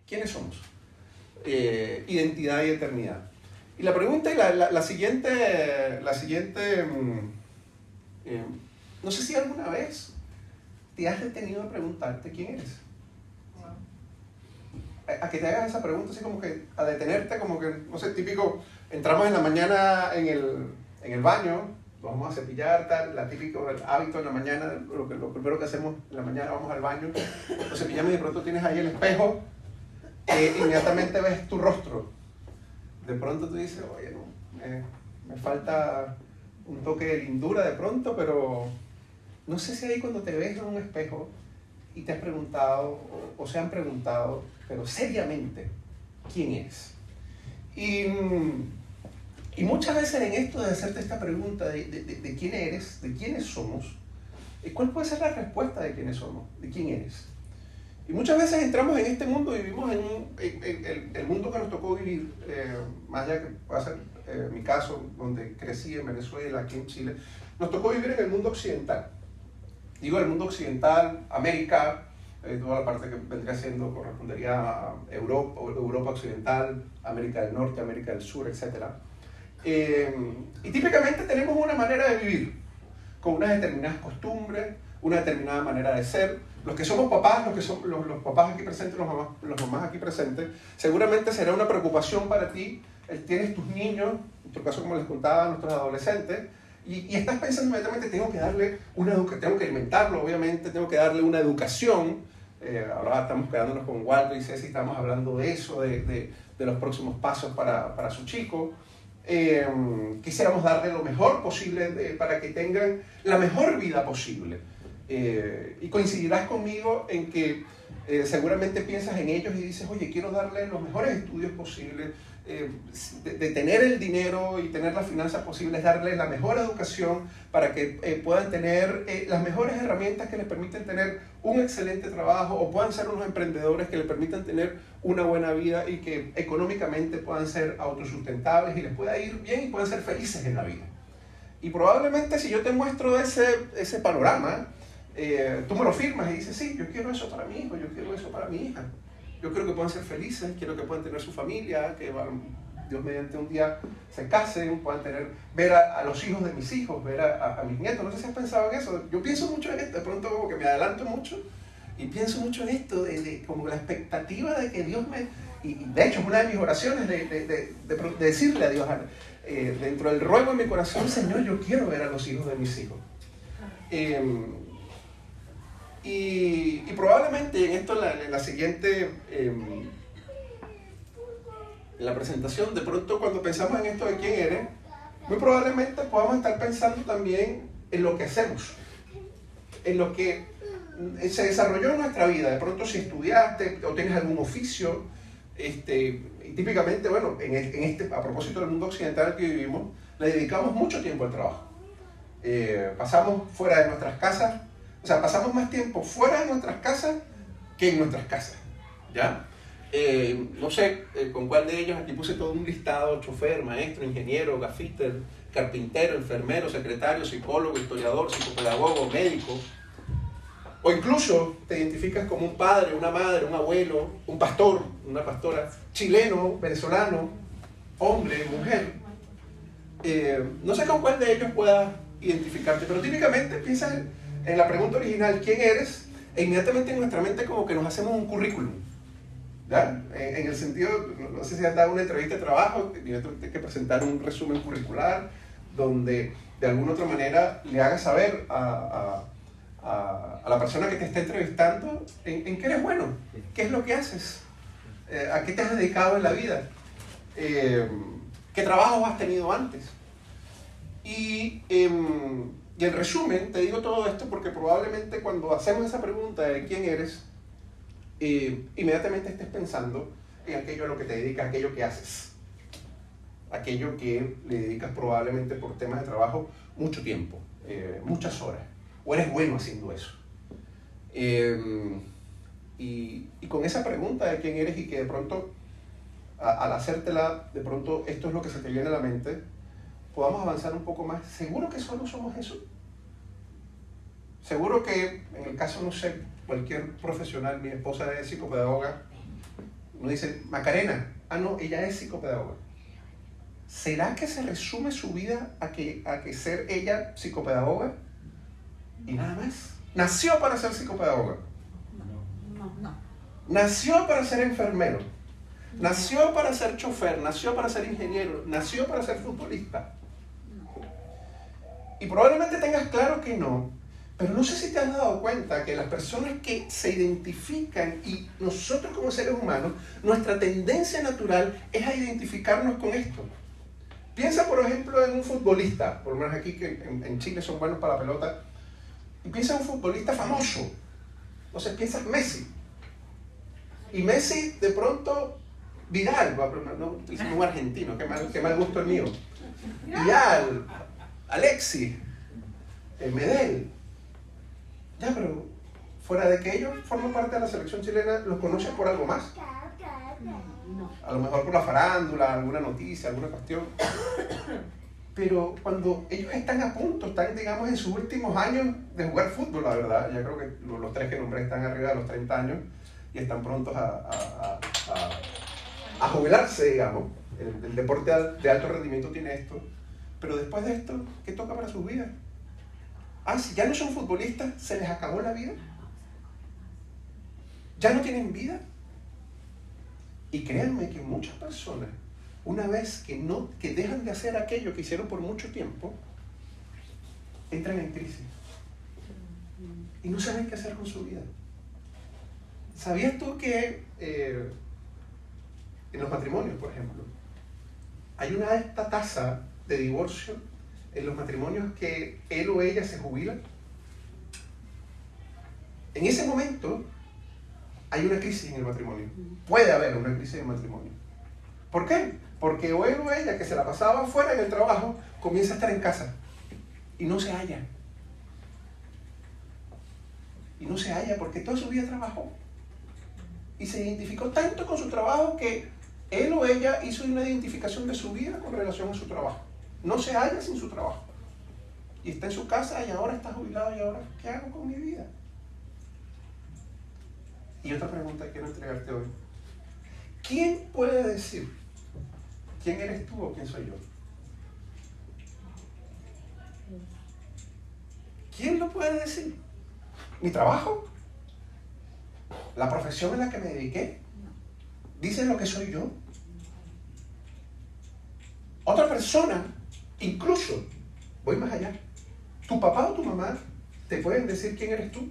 ¿quiénes somos? Identidad y eternidad. Y la pregunta, la siguiente, no sé si alguna vez te has detenido a preguntarte quién eres. A que te hagas esa pregunta, así como que a detenerte, como que, no sé, típico, entramos en la mañana en el baño, nos vamos a cepillar, tal, típico el hábito en la mañana, lo primero que hacemos en la mañana, vamos al baño, nos cepillamos y de pronto tienes ahí el espejo, inmediatamente ves tu rostro. De pronto tú dices, oye, no, me falta un toque de lindura de pronto, pero no sé si ahí cuando te ves en un espejo y te has preguntado, o se han preguntado, pero seriamente, ¿quién eres? Y muchas veces en esto de hacerte esta pregunta de quién eres, de quiénes somos, ¿cuál puede ser la respuesta de quiénes somos, de quién eres? Y muchas veces entramos en este mundo y vivimos en el mundo que nos tocó vivir, más allá que pueda ser mi caso, donde crecí en Venezuela, aquí en Chile, nos tocó vivir en el mundo occidental. Digo el mundo occidental, América, toda la parte que vendría siendo, correspondería a Europa occidental, América del Norte, América del Sur, etc. Y típicamente tenemos una manera de vivir, con unas determinadas costumbres, una determinada manera de ser. Los que somos papás, los papás aquí presentes, los mamás aquí presentes, seguramente será una preocupación para ti. Tienes tus niños, en tu caso como les contaba, nuestros adolescentes, y estás pensando inmediatamente, tengo que alimentarlo, obviamente, tengo que darle una educación. Ahora estamos quedándonos con Waldo y Ceci, estamos hablando de eso, de los próximos pasos para su chico. Quisiéramos darle lo mejor posible para que tengan la mejor vida posible. Y coincidirás conmigo en que seguramente piensas en ellos y dices, oye, quiero darle los mejores estudios posibles, de tener el dinero y tener las finanzas posibles, darles la mejor educación para que puedan tener las mejores herramientas que les permiten tener un excelente trabajo o puedan ser unos emprendedores que les permitan tener una buena vida y que económicamente puedan ser autosustentables y les pueda ir bien y puedan ser felices en la vida. Y probablemente si yo te muestro ese panorama, tú me lo firmas y dices, sí, yo quiero eso para mi hijo, yo quiero eso para mi hija. Yo quiero que puedan ser felices, quiero que puedan tener su familia, que Dios mediante un día se casen, puedan ver a los hijos de mis hijos, ver a mis nietos. No sé si has pensado en eso. Yo pienso mucho en esto, de pronto como que me adelanto mucho y pienso mucho en esto, como la expectativa de que Dios y de hecho es una de mis oraciones de decirle a Dios, dentro del ruego de mi corazón, Señor, yo quiero ver a los hijos de mis hijos. Y probablemente en esto, en la siguiente, en la presentación, de pronto cuando pensamos en esto de quién eres, muy probablemente podamos estar pensando también en lo que hacemos, en lo que se desarrolló en nuestra vida. De pronto si estudiaste o tienes algún oficio, y típicamente, bueno, a propósito del mundo occidental que vivimos, le dedicamos mucho tiempo al trabajo. Pasamos fuera de nuestras casas. O sea, pasamos más tiempo fuera de nuestras casas que en nuestras casas, ¿ya? No sé con cuál de ellos, aquí puse todo un listado: chofer, maestro, ingeniero, gaffiter, carpintero, enfermero, secretario, psicólogo, historiador, psicopedagogo, médico. O incluso te identificas como un padre, una madre, un abuelo, un pastor, una pastora, chileno, venezolano, hombre, mujer. No sé con cuál de ellos puedas identificarte, pero típicamente piensas en la pregunta original, ¿quién eres? E inmediatamente en nuestra mente como que nos hacemos un currículum, ¿ya? En el sentido, no sé si has dado una entrevista de trabajo, tienes que presentar un resumen curricular donde de alguna otra manera le hagas saber a la persona que te está entrevistando en qué eres bueno, qué es lo que haces, a qué te has dedicado en la vida, qué trabajos has tenido antes. Y en resumen, te digo todo esto porque probablemente cuando hacemos esa pregunta de quién eres, inmediatamente estés pensando en aquello a lo que te dedicas, aquello que haces, aquello que le dedicas probablemente por temas de trabajo mucho tiempo, muchas horas, o eres bueno haciendo eso. Y con esa pregunta de quién eres y que de pronto, al hacértela, de pronto esto es lo que se te viene a la mente, podamos avanzar un poco más. ¿Seguro que solo somos eso? Seguro que en el caso, no sé, cualquier profesional, mi esposa es psicopedagoga, Uno dice, Macarena, no, ella es psicopedagoga. ¿Será que se resume su vida a que ser ella psicopedagoga? Y nada más. Nació para ser psicopedagoga. No. Nació para ser enfermero. Nació para ser chofer. Nació para ser ingeniero. Nació para ser futbolista. Y probablemente tengas claro que no. Pero no sé si te has dado cuenta que las personas que se identifican y nosotros como seres humanos, nuestra tendencia natural es a identificarnos con esto. Piensa, por ejemplo, en un futbolista, por lo menos aquí que en Chile son buenos para la pelota, y piensa en un futbolista famoso. Entonces piensa en Messi. Y Messi, de pronto, Vidal, no utilicemos un argentino, qué mal gusto el mío. Vidal, Alexis, Medel. Ya, pero fuera de que ellos forman parte de la selección chilena, ¿los conoces por algo más? No. A lo mejor por la farándula, alguna noticia, alguna cuestión. Pero cuando ellos están a punto, están, digamos, en sus últimos años de jugar fútbol, la verdad, ya creo que los tres que nombré están arriba de los 30 años y están prontos a jubilarse, digamos. El deporte de alto rendimiento tiene esto. Pero después de esto, ¿qué toca para sus vidas? Si ya no son futbolistas, ¿se les acabó la vida? ¿Ya no tienen vida? Y créanme que muchas personas, una vez que dejan de hacer aquello que hicieron por mucho tiempo, entran en crisis y no saben qué hacer con su vida. ¿Sabías tú que en los matrimonios, por ejemplo, hay una alta tasa de divorcio en los matrimonios que él o ella se jubilan? En ese momento hay una crisis en el matrimonio. Puede haber una crisis en el matrimonio. ¿Por qué? Porque o él o ella, que se la pasaba afuera en el trabajo, comienza a estar en casa y no se halla. Y no se halla porque toda su vida trabajó. Y se identificó tanto con su trabajo que él o ella hizo una identificación de su vida con relación a su trabajo. No se halla sin su trabajo. Y está en su casa y ahora está jubilado y ahora, ¿qué hago con mi vida? Y otra pregunta que quiero entregarte hoy. ¿Quién puede decir quién eres tú o quién soy yo? ¿Quién lo puede decir? ¿Mi trabajo? ¿La profesión en la que me dediqué? ¿Dice lo que soy yo? Otra persona, incluso, voy más allá, tu papá o tu mamá te pueden decir quién eres tú.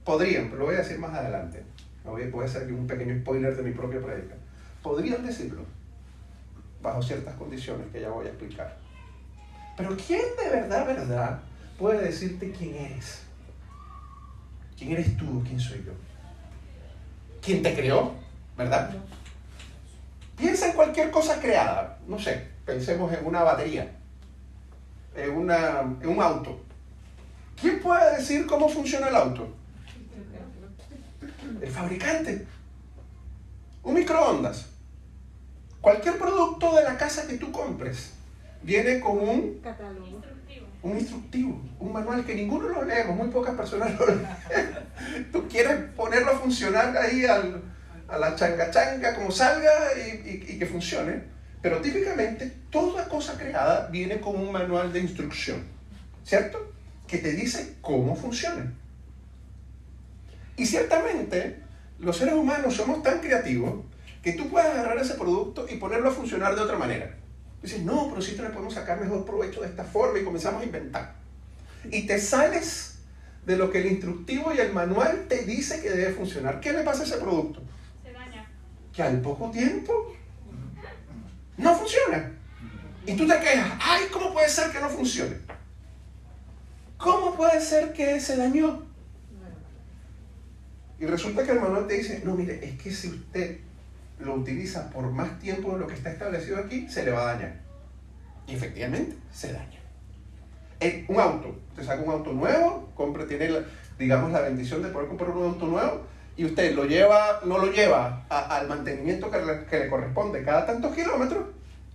Podrían, pero lo voy a decir más adelante. Voy a hacer aquí un pequeño spoiler de mi propia prédica. Podrían decirlo, bajo ciertas condiciones que ya voy a explicar. Pero ¿quién de verdad, puede decirte quién eres? ¿Quién eres tú o quién soy yo? ¿Quién te creó? ¿Verdad? Piensa en cualquier cosa creada. No sé, pensemos en una batería, en un auto. ¿Quién puede decir cómo funciona el auto? El fabricante. Un microondas. Cualquier producto de la casa que tú compres viene con un catálogo, un instructivo, un manual que ninguno lo leemos, muy pocas personas lo leen. Tú quieres ponerlo a funcionar ahí a la changa como salga y que funcione, pero típicamente toda cosa creada viene con un manual de instrucción, ¿cierto? Que te dice cómo funciona. Y ciertamente los seres humanos somos tan creativos que tú puedes agarrar ese producto y ponerlo a funcionar de otra manera. Dices, no, pero sí te le podemos sacar mejor provecho de esta forma, y comenzamos a inventar. Y te sales de lo que el instructivo y el manual te dice que debe funcionar. ¿Qué le pasa a ese producto? Se daña. Que al poco tiempo no funciona. Y tú te quejas, ay, ¿cómo puede ser que no funcione? ¿Cómo puede ser que se dañó? Y resulta que el manual te dice, no, mire, es que si usted lo utiliza por más tiempo de lo que está establecido aquí, se le va a dañar. Y efectivamente, se daña. Un auto, usted saca un auto nuevo, tiene, digamos, la bendición de poder comprar un auto nuevo, y usted no lo lleva al mantenimiento que le corresponde cada tantos kilómetros,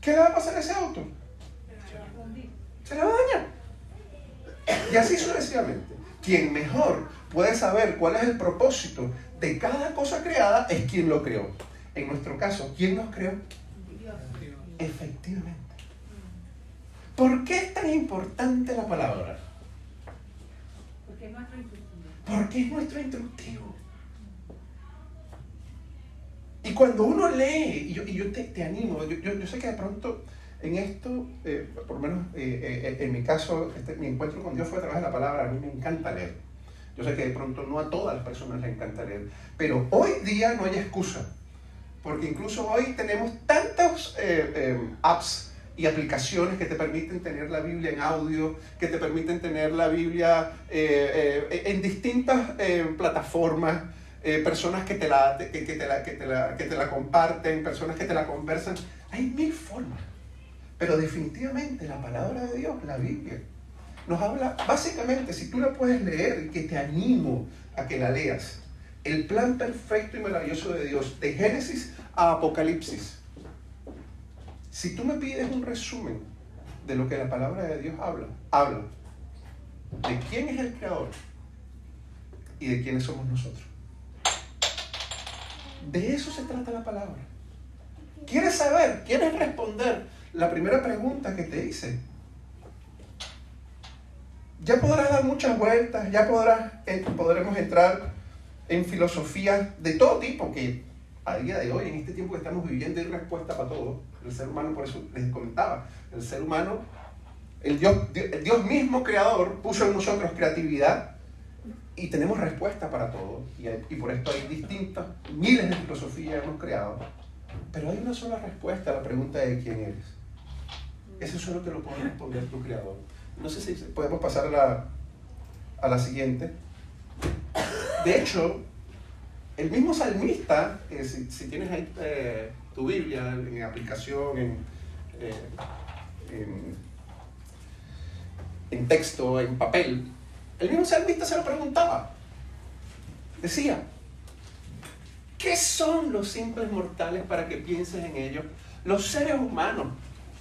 ¿qué le va a pasar a ese auto? Se le va a dañar. Y así sucesivamente. Quien mejor puede saber cuál es el propósito de cada cosa creada es quien lo creó. En nuestro caso, ¿quién nos creó? Dios. Efectivamente. ¿Por qué es tan importante la palabra? Porque es nuestro instructivo. Porque es nuestro instructivo. Y cuando uno lee, y yo te animo, yo sé que de pronto en esto, por lo menos en mi caso, mi encuentro con Dios fue a través de la palabra. A mí me encanta leer. Yo sé que de pronto no a todas las personas les encanta leer, pero hoy día no hay excusa, porque incluso hoy tenemos tantas apps y aplicaciones que te permiten tener la Biblia en audio, que te permiten tener la Biblia en distintas plataformas, personas que te la comparten, personas que te la conversan. Hay mil formas, pero definitivamente la palabra de Dios, la Biblia, nos habla, básicamente, si tú la puedes leer, y que te animo a que la leas, el plan perfecto y maravilloso de Dios, de Génesis a Apocalipsis. Si tú me pides un resumen de lo que la palabra de Dios habla de quién es el creador y de quiénes somos nosotros. De eso se trata la palabra. ¿Quieres saber? ¿Quieres responder la primera pregunta que te hice? Ya podrás dar muchas vueltas, ya podremos entrar en filosofías de todo tipo, que a día de hoy, en este tiempo que estamos viviendo, hay respuesta para todo. El ser humano, por eso les comentaba, el ser humano, el Dios mismo creador puso en nosotros creatividad y tenemos respuesta para todo. Y por esto hay distintas, miles de filosofías hemos creado. Pero hay una sola respuesta a la pregunta de quién eres. Eso solo te lo puede responder tu creador. No sé si podemos pasar a la siguiente. De hecho, el mismo salmista, si tienes ahí tu Biblia en aplicación, en texto, en papel, el mismo salmista se lo preguntaba. Decía, ¿qué son los simples mortales para que pienses en ellos? Los seres humanos,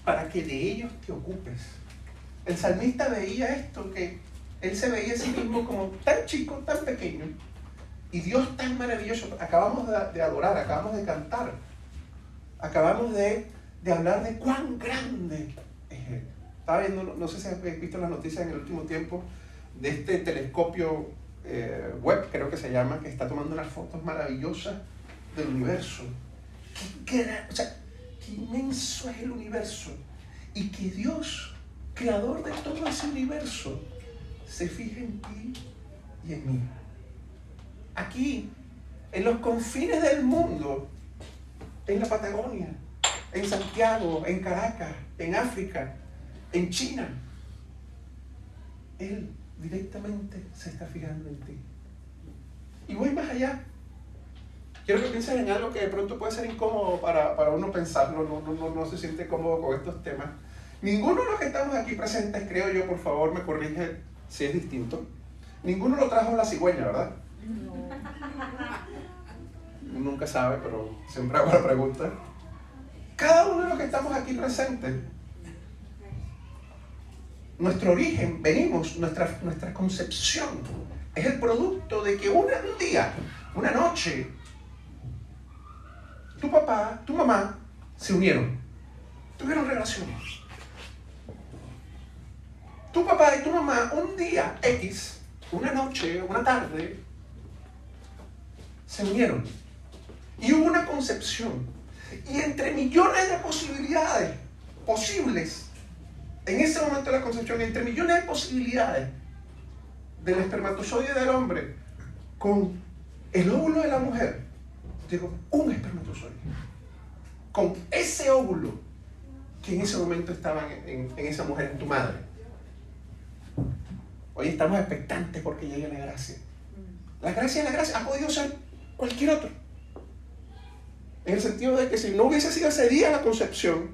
para que de ellos te ocupes. El salmista veía esto, que él se veía a sí mismo como tan chico, tan pequeño, y Dios tan maravilloso. Acabamos de adorar, acabamos de cantar, acabamos de hablar de cuán grande es Él. Estaba viendo, no sé si has visto las noticias en el último tiempo, de este telescopio web, creo que se llama, que está tomando unas fotos maravillosas del universo. Qué inmenso es el universo, y que Dios, creador de todo ese universo, se fija en ti y en mí. Aquí, en los confines del mundo, en la Patagonia, en Santiago, en Caracas, en África, en China, Él directamente se está fijando en ti. Y voy más allá. Quiero que pienses en algo que de pronto puede ser incómodo para uno pensarlo, no se siente cómodo con estos temas. Ninguno de los que estamos aquí presentes, creo yo, por favor me corrige si es distinto, ninguno lo trajo la cigüeña, ¿verdad? No. Nunca sabe, pero siempre hago la pregunta. Cada uno de los que estamos aquí presentes, nuestro origen, venimos, nuestra concepción es el producto de que un día, una noche, tu papá, tu mamá se unieron, tuvieron relaciones. Tu papá y tu mamá un día X, una noche, una tarde, se unieron y hubo una concepción. Y entre millones de posibilidades posibles, en ese momento de la concepción, entre millones de posibilidades del espermatozoide del hombre con el óvulo de la mujer, llegó un espermatozoide con ese óvulo que en ese momento estaba en esa mujer, en tu madre. Hoy estamos expectantes porque llegue la gracia. La gracia ha podido ser cualquier otro. En el sentido de que si no hubiese sido ese día la concepción,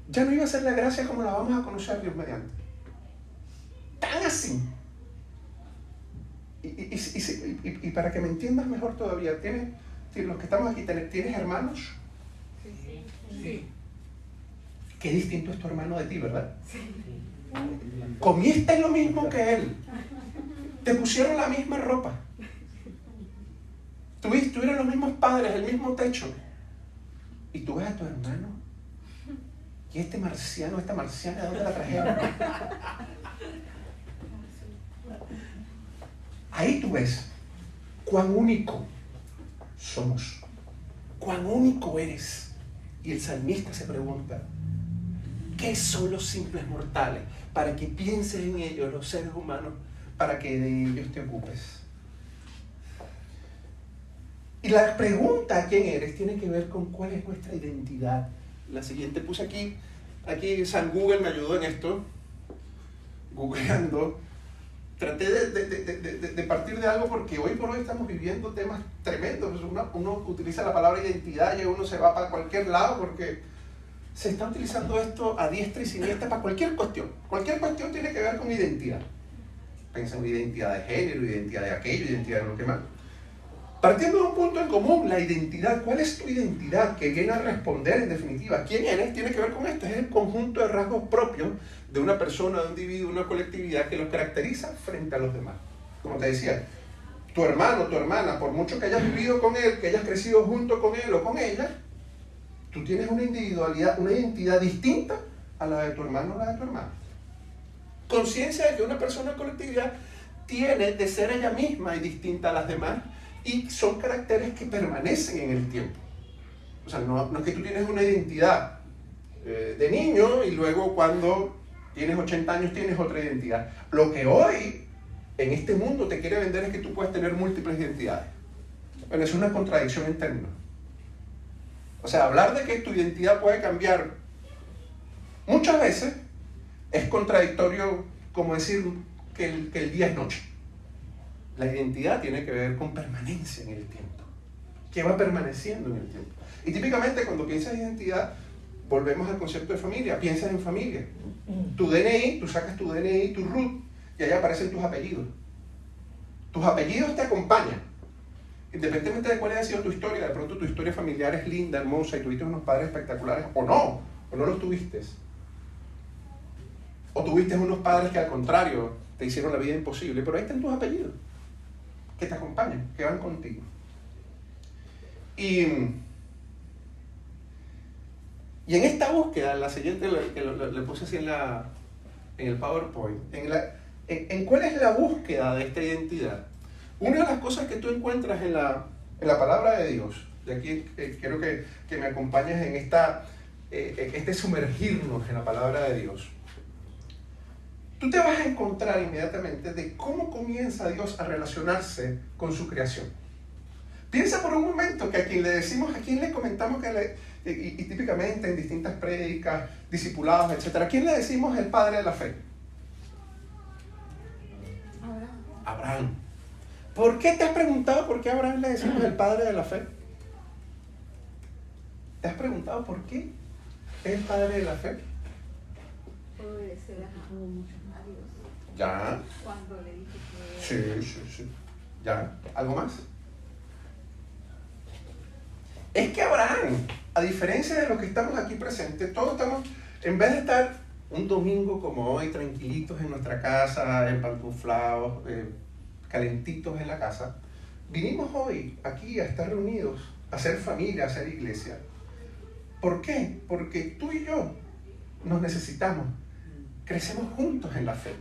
ya no iba a ser la gracia como la vamos a conocer Dios mediante. Tan así. Y para que me entiendas mejor todavía, los que estamos aquí, ¿tienes hermanos? Sí. Qué distinto es tu hermano de ti, ¿verdad? Sí. Comiste lo mismo que él. Te pusieron la misma ropa. tuvieron los mismos padres, el mismo techo, y tú ves a tu hermano, y este marciano, esta marciana, ¿de dónde la trajeron? Ahí tú ves cuán único somos, cuán único eres. Y el salmista se pregunta, ¿qué son los simples mortales? Para que pienses en ellos, los seres humanos, para que de ellos te ocupes. Y la pregunta a quién eres tiene que ver con cuál es nuestra identidad. La siguiente puse aquí San Google me ayudó en esto, googleando. Traté de partir de algo porque hoy por hoy estamos viviendo temas tremendos. Uno utiliza la palabra identidad y uno se va para cualquier lado porque se está utilizando esto a diestra y siniestra para cualquier cuestión. Cualquier cuestión tiene que ver con identidad. Piensa en identidad de género, identidad de aquello, identidad de lo que más. Partiendo de un punto en común, la identidad. ¿Cuál es tu identidad? Que viene a responder en definitiva. ¿Quién eres? Tiene que ver con esto. Es el conjunto de rasgos propios de una persona, de un individuo, de una colectividad que los caracteriza frente a los demás. Como te decía, tu hermano, tu hermana, por mucho que hayas vivido con él, que hayas crecido junto con él o con ella, tú tienes una individualidad, una identidad distinta a la de tu hermano o la de tu hermana. Conciencia de que una persona o colectividad tiene de ser ella misma y distinta a las demás, y son caracteres que permanecen en el tiempo. O sea, no es que tú tienes una identidad de niño y luego cuando tienes 80 años tienes otra identidad. Lo que hoy en este mundo te quiere vender es que tú puedes tener múltiples identidades. Bueno, es una contradicción en términos. O sea, hablar de que tu identidad puede cambiar muchas veces es contradictorio como decir que el día es noche. La identidad tiene que ver con permanencia en el tiempo, que va permaneciendo en el tiempo. Y típicamente cuando piensas en identidad, volvemos al concepto de familia, piensas en familia. Tu DNI, tú sacas tu DNI, tu RUT, y ahí aparecen tus apellidos. Tus apellidos te acompañan. Independientemente de cuál haya sido tu historia, de pronto tu historia familiar es linda, hermosa, y tuviste unos padres espectaculares, o no los tuviste. O tuviste unos padres que al contrario te hicieron la vida imposible, pero ahí están tus apellidos, que te acompañan, que van contigo. Y en esta búsqueda, la siguiente que le puse así en el PowerPoint, en cuál es la búsqueda de esta identidad. Una de las cosas que tú encuentras en la palabra de Dios, de aquí quiero que me acompañes en este sumergirnos en la palabra de Dios. Tú te vas a encontrar inmediatamente de cómo comienza Dios a relacionarse con su creación. Piensa por un momento que a quien le comentamos y típicamente en distintas prédicas, discipulados, etc. ¿A quién le decimos el padre de la fe? Abraham. ¿Por qué te has preguntado por qué a Abraham le decimos el padre de la fe? ¿Te has preguntado por qué es el padre de la fe? Puede ser a muchos maridos. Ya. Cuando le dije que... Sí. Ya. ¿Algo más? Es que Abraham, a diferencia de los que estamos aquí presentes, todos estamos, en vez de estar un domingo como hoy, tranquilitos en nuestra casa, empantuflados, calentitos en la casa, vinimos hoy aquí a estar reunidos, a ser familia, a ser iglesia. ¿Por qué? Porque tú y yo nos necesitamos. Crecemos juntos en la fe.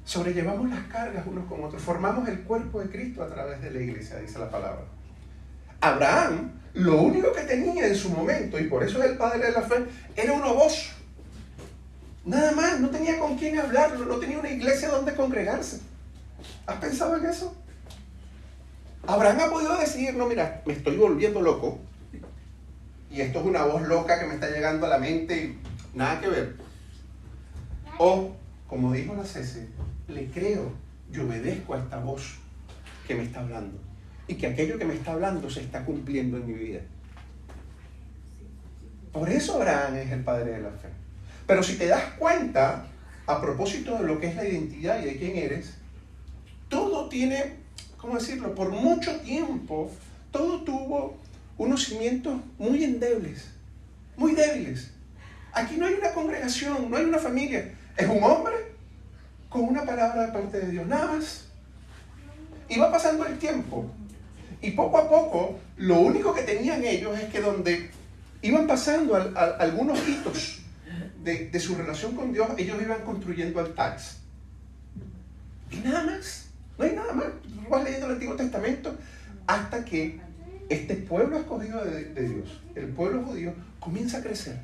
Sobrellevamos las cargas unos con otros. Formamos el cuerpo de Cristo a través de la iglesia, dice la palabra. Abraham, lo único que tenía en su momento, y por eso es el padre de la fe, era una voz. Nada más, no tenía con quién hablarlo, no tenía una iglesia donde congregarse. ¿Has pensado en eso? Abraham ha podido decir, no, mira, me estoy volviendo loco, y esto es una voz loca que me está llegando a la mente y nada que ver. O, como dijo la Cece, le creo y obedezco a esta voz que me está hablando. Y que aquello que me está hablando se está cumpliendo en mi vida. Por eso Abraham es el padre de la fe. Pero si te das cuenta, a propósito de lo que es la identidad y de quién eres, todo tiene, ¿cómo decirlo? Por mucho tiempo, todo tuvo unos cimientos muy endebles, muy débiles. Aquí no hay una congregación, no hay una familia. Es un hombre con una palabra de parte de Dios, nada más. Y va pasando el tiempo. Y poco a poco, lo único que tenían ellos es que donde iban pasando algunos hitos de su relación con Dios, ellos iban construyendo altares. Y nada más, no hay nada más. Tú vas leyendo el Antiguo Testamento hasta que este pueblo escogido de Dios, el pueblo judío, comienza a crecer,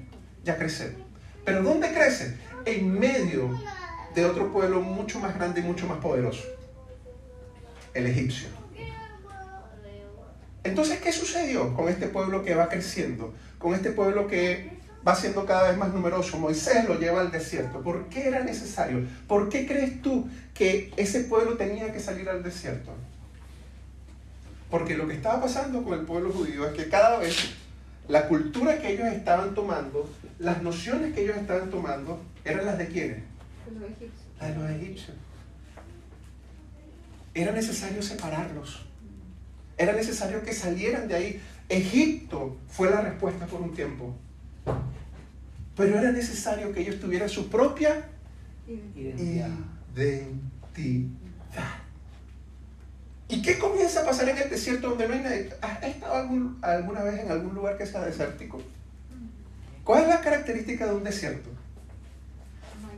ya crecer. ¿Pero dónde crece? En medio de otro pueblo mucho más grande y mucho más poderoso, el egipcio. Entonces, ¿qué sucedió con este pueblo que va creciendo? Con este pueblo que va siendo cada vez más numeroso. Moisés lo lleva al desierto. ¿Por qué era necesario? ¿Por qué crees tú que ese pueblo tenía que salir al desierto? Porque lo que estaba pasando con el pueblo judío es que cada vez la cultura que ellos estaban tomando, las nociones que ellos estaban tomando, eran las de ¿quiénes? De los egipcios. Las de los egipcios. Era necesario separarlos. Era necesario que salieran de ahí. Egipto fue la respuesta por un tiempo. Pero era necesario que ellos tuvieran su propia identidad. ¿Y qué comienza a pasar en el desierto donde no hay nadie? ¿Has estado alguna vez en algún lugar que sea desértico? ¿Cuál es la característica de un desierto? No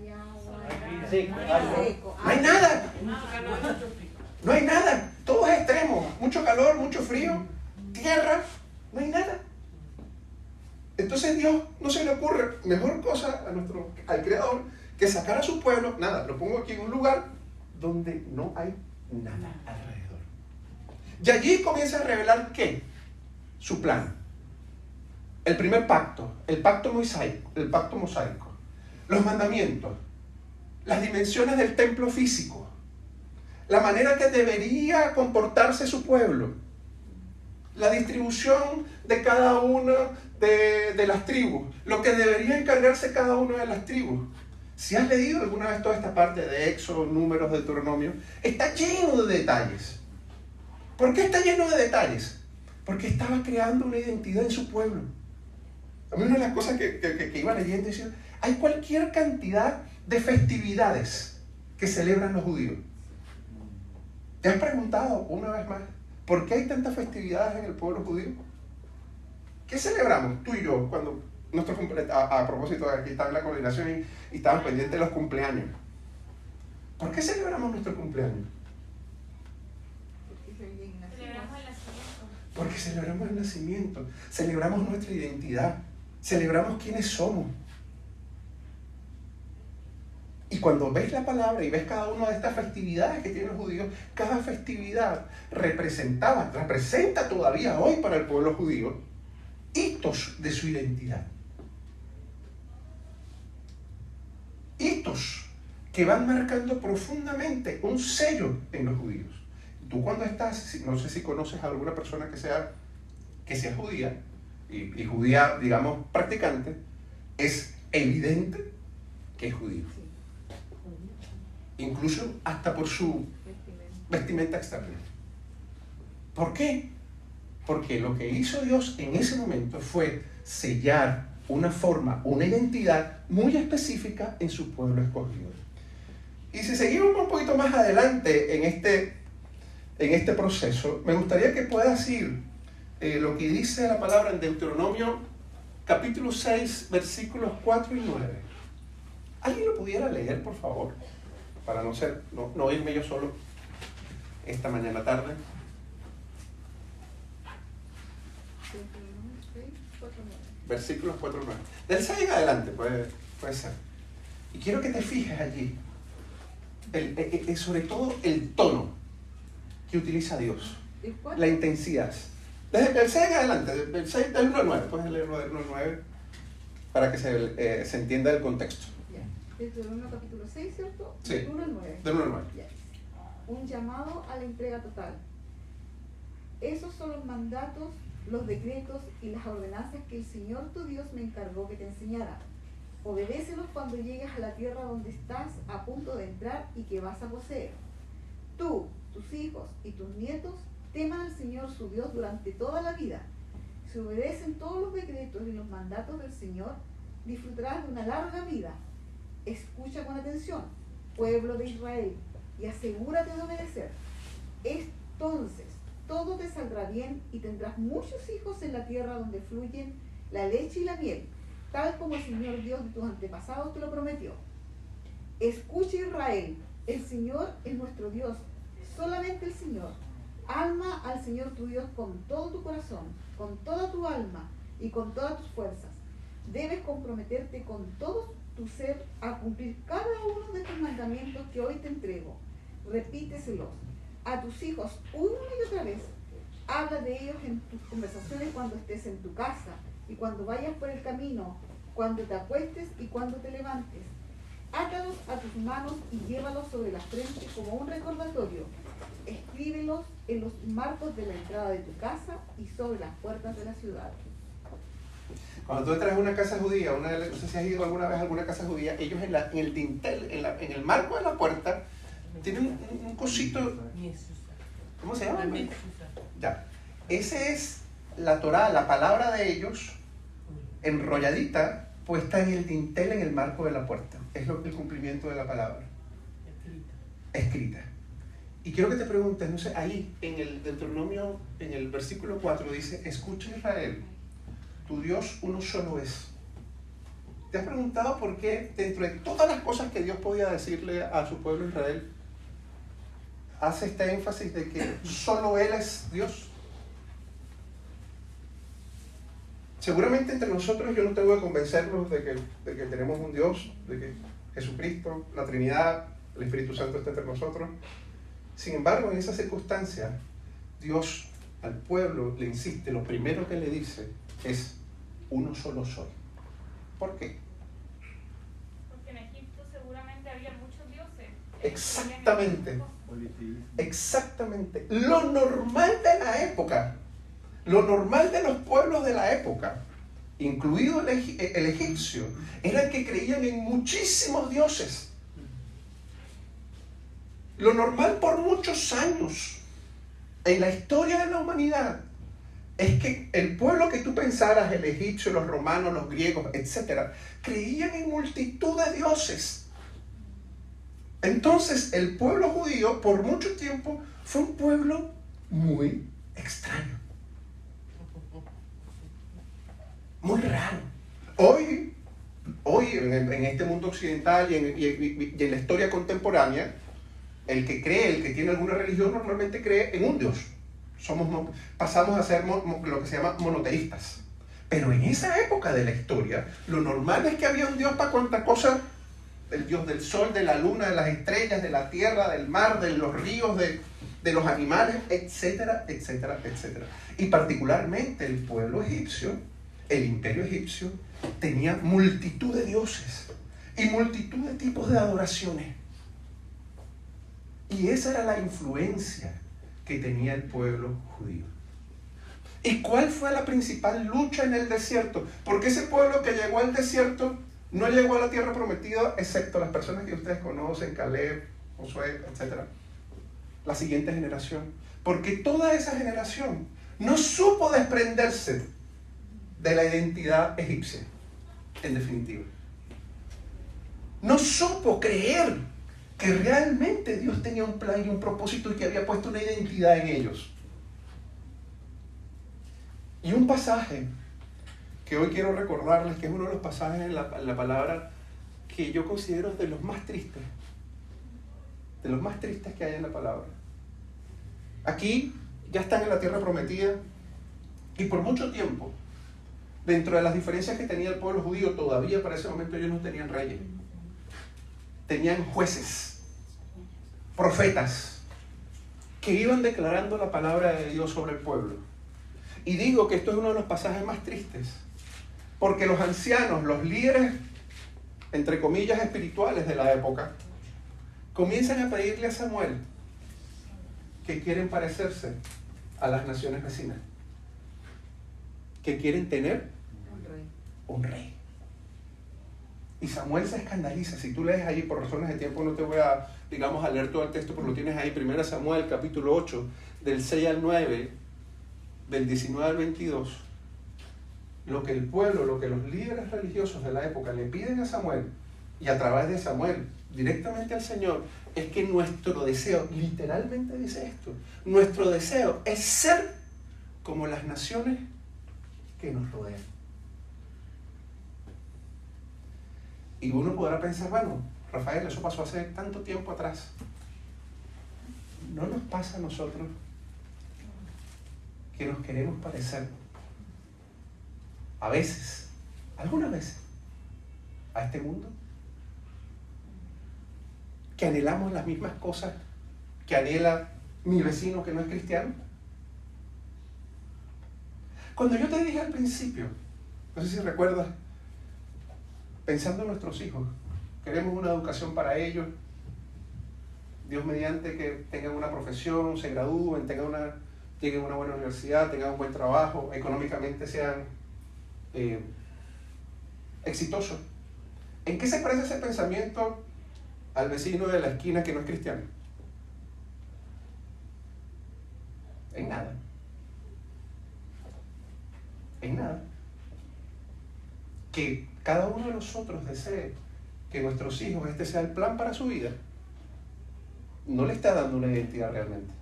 hay nada. No hay nada. Todo es extremo. Mucho calor, mucho frío, tierra, no hay nada. Entonces Dios no se le ocurre mejor cosa al Creador que sacar a su pueblo. Nada, lo pongo aquí en un lugar donde no hay nada alrededor. Y allí comienza a revelar ¿qué? Su plan. El primer pacto, el pacto mosaico, los mandamientos, las dimensiones del templo físico, la manera que debería comportarse su pueblo, la distribución de cada una de las tribus, lo que debería encargarse cada una de las tribus. Si has leído alguna vez toda esta parte de Éxodo, Números, Deuteronomio, está lleno de detalles. ¿Por qué está lleno de detalles? Porque estaba creando una identidad en su pueblo. A mí una de las cosas que iba leyendo decía, hay cualquier cantidad de festividades que celebran los judíos. ¿Te has preguntado una vez más por qué hay tantas festividades en el pueblo judío? ¿Qué celebramos tú y yo cuando a propósito de aquí estaba en la coordinación y estaban pendientes de los cumpleaños? ¿Por qué celebramos nuestro cumpleaños? Porque celebramos el nacimiento, celebramos nuestra identidad, celebramos quiénes somos. Y cuando ves la palabra y ves cada una de estas festividades que tienen los judíos, cada festividad representa todavía hoy para el pueblo judío hitos de su identidad. Hitos que van marcando profundamente un sello en los judíos. Tú cuando estás, no sé si conoces a alguna persona que sea judía, y judía, digamos, practicante, es evidente que es judío. Incluso hasta por su vestimenta externa. ¿Por qué? Porque lo que hizo Dios en ese momento fue sellar una forma, una identidad muy específica en su pueblo escogido. Y si seguimos un poquito más adelante en este proceso, me gustaría que puedas ir lo que dice la palabra en Deuteronomio capítulo 6, versículos 4 y 9. ¿Alguien lo pudiera leer, por favor? Para no irme yo solo esta mañana tarde. Versículos 4 y 9. Del 6 en adelante puede ser. Y quiero que te fijes allí, sobre todo el tono que utiliza Dios, la intensidad. Desde el 6 en adelante, del 1 al 9, puedes leerlo del 1 al 9 para que se entienda el contexto. Deuteronomio capítulo 6, ¿cierto? Sí. Del 1 al 9. Del 1 al 9. Yes. Un llamado a la entrega total. Esos son los mandatos, los decretos y las ordenanzas que el Señor tu Dios me encargó que te enseñara. Obedécelos cuando llegues a la tierra donde estás a punto de entrar y que vas a poseer. Tú, tus hijos y tus nietos teman al Señor su Dios durante toda la vida. Si obedecen todos los decretos y los mandatos del Señor, disfrutarás de una larga vida. Escucha con atención, pueblo de Israel, y asegúrate de obedecer. Entonces todo te saldrá bien y tendrás muchos hijos en la tierra donde fluyen la leche y la miel, tal como el Señor Dios de tus antepasados te lo prometió. Escucha, Israel, el Señor es nuestro Dios, solamente el Señor. Ama al Señor tu Dios con todo tu corazón, con toda tu alma y con todas tus fuerzas. Debes comprometerte con todo tu ser a cumplir cada uno de tus mandamientos que hoy te entrego. Repíteselos a tus hijos una y otra vez. Habla de ellos en tus conversaciones cuando estés en tu casa y cuando vayas por el camino, cuando te acuestes y cuando te levantes. Átalos a tus manos y llévalos sobre la frente como un recordatorio. Escríbelos en los marcos de la entrada de tu casa y sobre las puertas de la ciudad. Cuando tú entras en una casa judía, no sé si has ido alguna vez a alguna casa judía, ellos en el dintel, en el marco de la puerta, tienen un cosito. ¿Cómo se llama? Ya. Ese es la Torá, la palabra de ellos, enrolladita, puesta en el dintel, en el marco de la puerta. Es el cumplimiento de la palabra. Escrita. Y quiero que te preguntes, no sé, ahí en el Deuteronomio, en el versículo 4 dice, escucha Israel, tu Dios uno solo es. ¿Te has preguntado por qué dentro de todas las cosas que Dios podía decirle a su pueblo Israel, hace este énfasis de que solo Él es Dios? Seguramente entre nosotros yo no tengo que convencerlos de que tenemos un Dios, de que Jesucristo, la Trinidad, el Espíritu Santo está entre nosotros. Sin embargo, en esa circunstancia, Dios al pueblo le insiste, lo primero que le dice es, uno solo soy. ¿Por qué? Porque en Egipto seguramente había muchos dioses. Exactamente. Exactamente. Lo normal de la época, lo normal de los pueblos de la época, incluido el egipcio, era que creían en muchísimos dioses. Lo normal por muchos años en la historia de la humanidad es que el pueblo que tú pensaras, el egipcio, los romanos, los griegos, etc., creían en multitud de dioses. Entonces el pueblo judío por mucho tiempo fue un pueblo muy extraño, muy raro. Hoy en este mundo occidental y en la historia contemporánea, el que tiene alguna religión normalmente cree en un Dios. Pasamos a ser lo que se llama monoteístas. Pero en esa época de la historia, lo normal es que había un Dios para cuanta cosa, el Dios del sol, de la luna, de las estrellas, de la tierra, del mar, de los ríos, de los animales, etcétera, etcétera, etcétera. Y particularmente el pueblo egipcio, el imperio egipcio, tenía multitud de dioses y multitud de tipos de adoraciones. Y esa era la influencia que tenía el pueblo judío. ¿Y cuál fue la principal lucha en el desierto? Porque ese pueblo que llegó al desierto no llegó a la tierra prometida, excepto las personas que ustedes conocen, Caleb, Josué, etc. La siguiente generación. Porque toda esa generación no supo desprenderse de la identidad egipcia, en definitiva. No supo creer que realmente Dios tenía un plan y un propósito y que había puesto una identidad en ellos. Y un pasaje que hoy quiero recordarles, que es uno de los pasajes en la palabra que yo considero de los más tristes que hay en la palabra. Aquí ya están en la tierra prometida y por mucho tiempo, dentro de las diferencias que tenía el pueblo judío, todavía para ese momento ellos no tenían reyes. Tenían jueces, profetas, que iban declarando la palabra de Dios sobre el pueblo. Y digo que esto es uno de los pasajes más tristes, porque los ancianos, los líderes, entre comillas, espirituales de la época, comienzan a pedirle a Samuel que quieren parecerse a las naciones vecinas, que quieren tener un rey. Y Samuel se escandaliza. Si tú lees ahí, por razones de tiempo no te voy a, a leer todo el texto, pero lo tienes ahí, 1 Samuel capítulo 8, del 6 al 9, del 19 al 22, lo que el pueblo, lo que los líderes religiosos de la época le piden a Samuel y a través de Samuel, directamente al Señor, es que nuestro deseo, literalmente dice esto, nuestro deseo es ser como las naciones que nos rodean. Y uno podrá pensar, bueno, Rafael, eso pasó hace tanto tiempo atrás. ¿No nos pasa a nosotros que nos queremos parecer a veces, algunas veces, a este mundo? Que anhelamos las mismas cosas que anhela mi vecino que no es cristiano. Cuando yo te dije al principio, no sé si recuerdas, pensando en nuestros hijos, queremos una educación para ellos, Dios mediante que tengan una profesión, se gradúen, lleguen a una buena universidad, tengan un buen trabajo, económicamente sean exitosos. ¿En qué se parece ese pensamiento al vecino de la esquina que no es cristiano? En nada. En nada. Que cada uno de nosotros desee que nuestros hijos, este sea el plan para su vida, no le está dando una identidad realmente.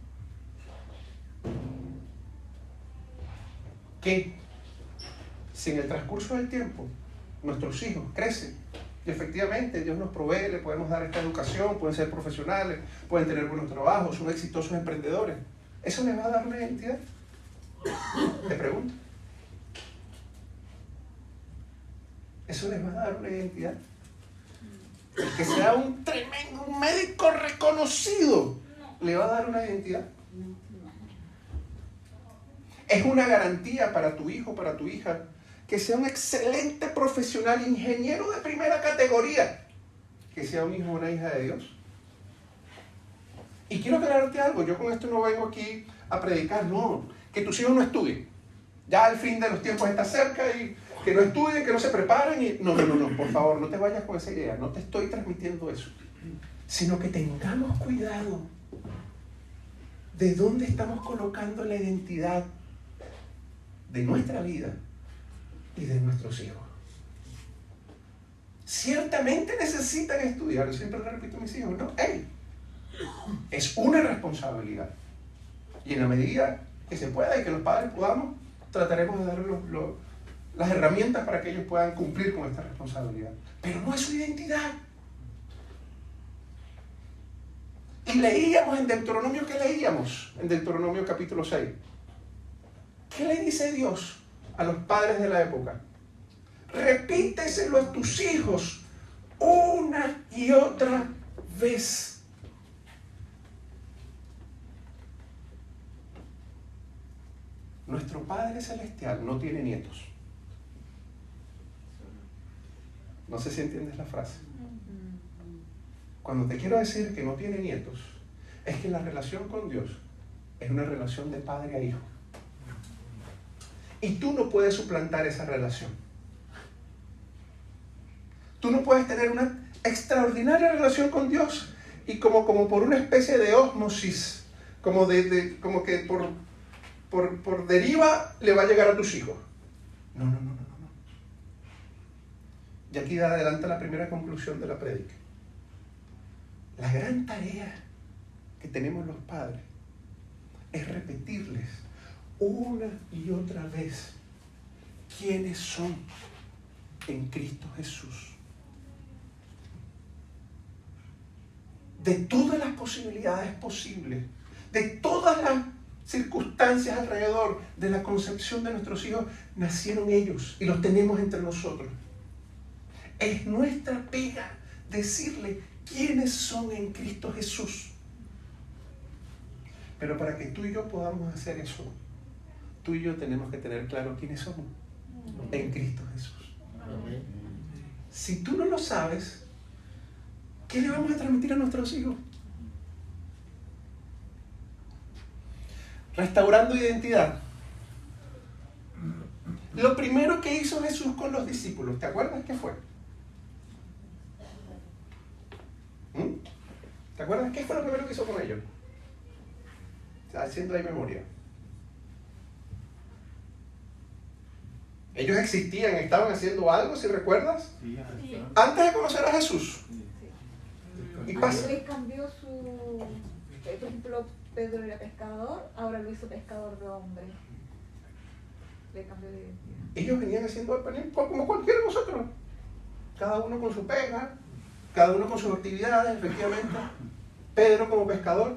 Que si en el transcurso del tiempo nuestros hijos crecen y efectivamente Dios nos provee, le podemos dar esta educación, pueden ser profesionales, pueden tener buenos trabajos, son exitosos emprendedores, ¿eso les va a dar una identidad? Te pregunto. ¿Eso les va a dar una identidad? El que sea un tremendo, un médico reconocido, ¿le va a dar una identidad? Es una garantía para tu hijo, para tu hija, que sea un excelente profesional, ingeniero de primera categoría, que sea un hijo o una hija de Dios. Y quiero aclararte algo, yo con esto no vengo aquí a predicar, no, que tus hijos no estudien. Ya el fin de los tiempos está cerca y que no estudien, que no se preparen. Y... No, por favor, no te vayas con esa idea, no te estoy transmitiendo eso. Sino que tengamos cuidado de dónde estamos colocando la identidad de nuestra vida y de nuestros hijos. Ciertamente necesitan estudiar, yo siempre le repito a mis hijos, no, es una responsabilidad. Y en la medida que se pueda y que los padres podamos, trataremos de darles las herramientas para que ellos puedan cumplir con esta responsabilidad. Pero no es su identidad. Y leíamos en Deuteronomio, ¿qué leíamos? En Deuteronomio capítulo 6. ¿Qué le dice Dios a los padres de la época? Repíteselo a tus hijos una y otra vez. Nuestro Padre Celestial no tiene nietos. No sé si entiendes la frase. Cuando te quiero decir que no tiene nietos, es que la relación con Dios es una relación de padre a hijo. Y tú no puedes suplantar esa relación. Tú no puedes tener una extraordinaria relación con Dios y como por una especie de ósmosis, como que por deriva le va a llegar a tus hijos. No. Y aquí da adelante la primera conclusión de la prédica. La gran tarea que tenemos los padres es repetirles una y otra vez quiénes son en Cristo Jesús. De todas las posibilidades posibles, de todas las circunstancias alrededor de la concepción de nuestros hijos, nacieron ellos y los tenemos entre nosotros. Es nuestra pega decirle quiénes son en Cristo Jesús. Pero para que tú y yo podamos hacer eso, tú y yo tenemos que tener claro quiénes somos en Cristo Jesús. Amén. Si tú no lo sabes, ¿qué le vamos a transmitir a nuestros hijos? Restaurando identidad. Lo primero que hizo Jesús con los discípulos, ¿te acuerdas qué fue? ¿Te acuerdas qué fue lo primero que hizo con ellos? Haciendo ahí memoria. Ellos existían, estaban haciendo algo, si recuerdas, Sí. antes de conocer a Jesús. Y pasa. Les cambió su... por ejemplo, Pedro era pescador, ahora lo hizo pescador de hombres. Le cambió de identidad. Ellos venían haciendo como cualquiera de nosotros. Cada uno con su pega, cada uno con sus actividades, efectivamente. Pedro como pescador.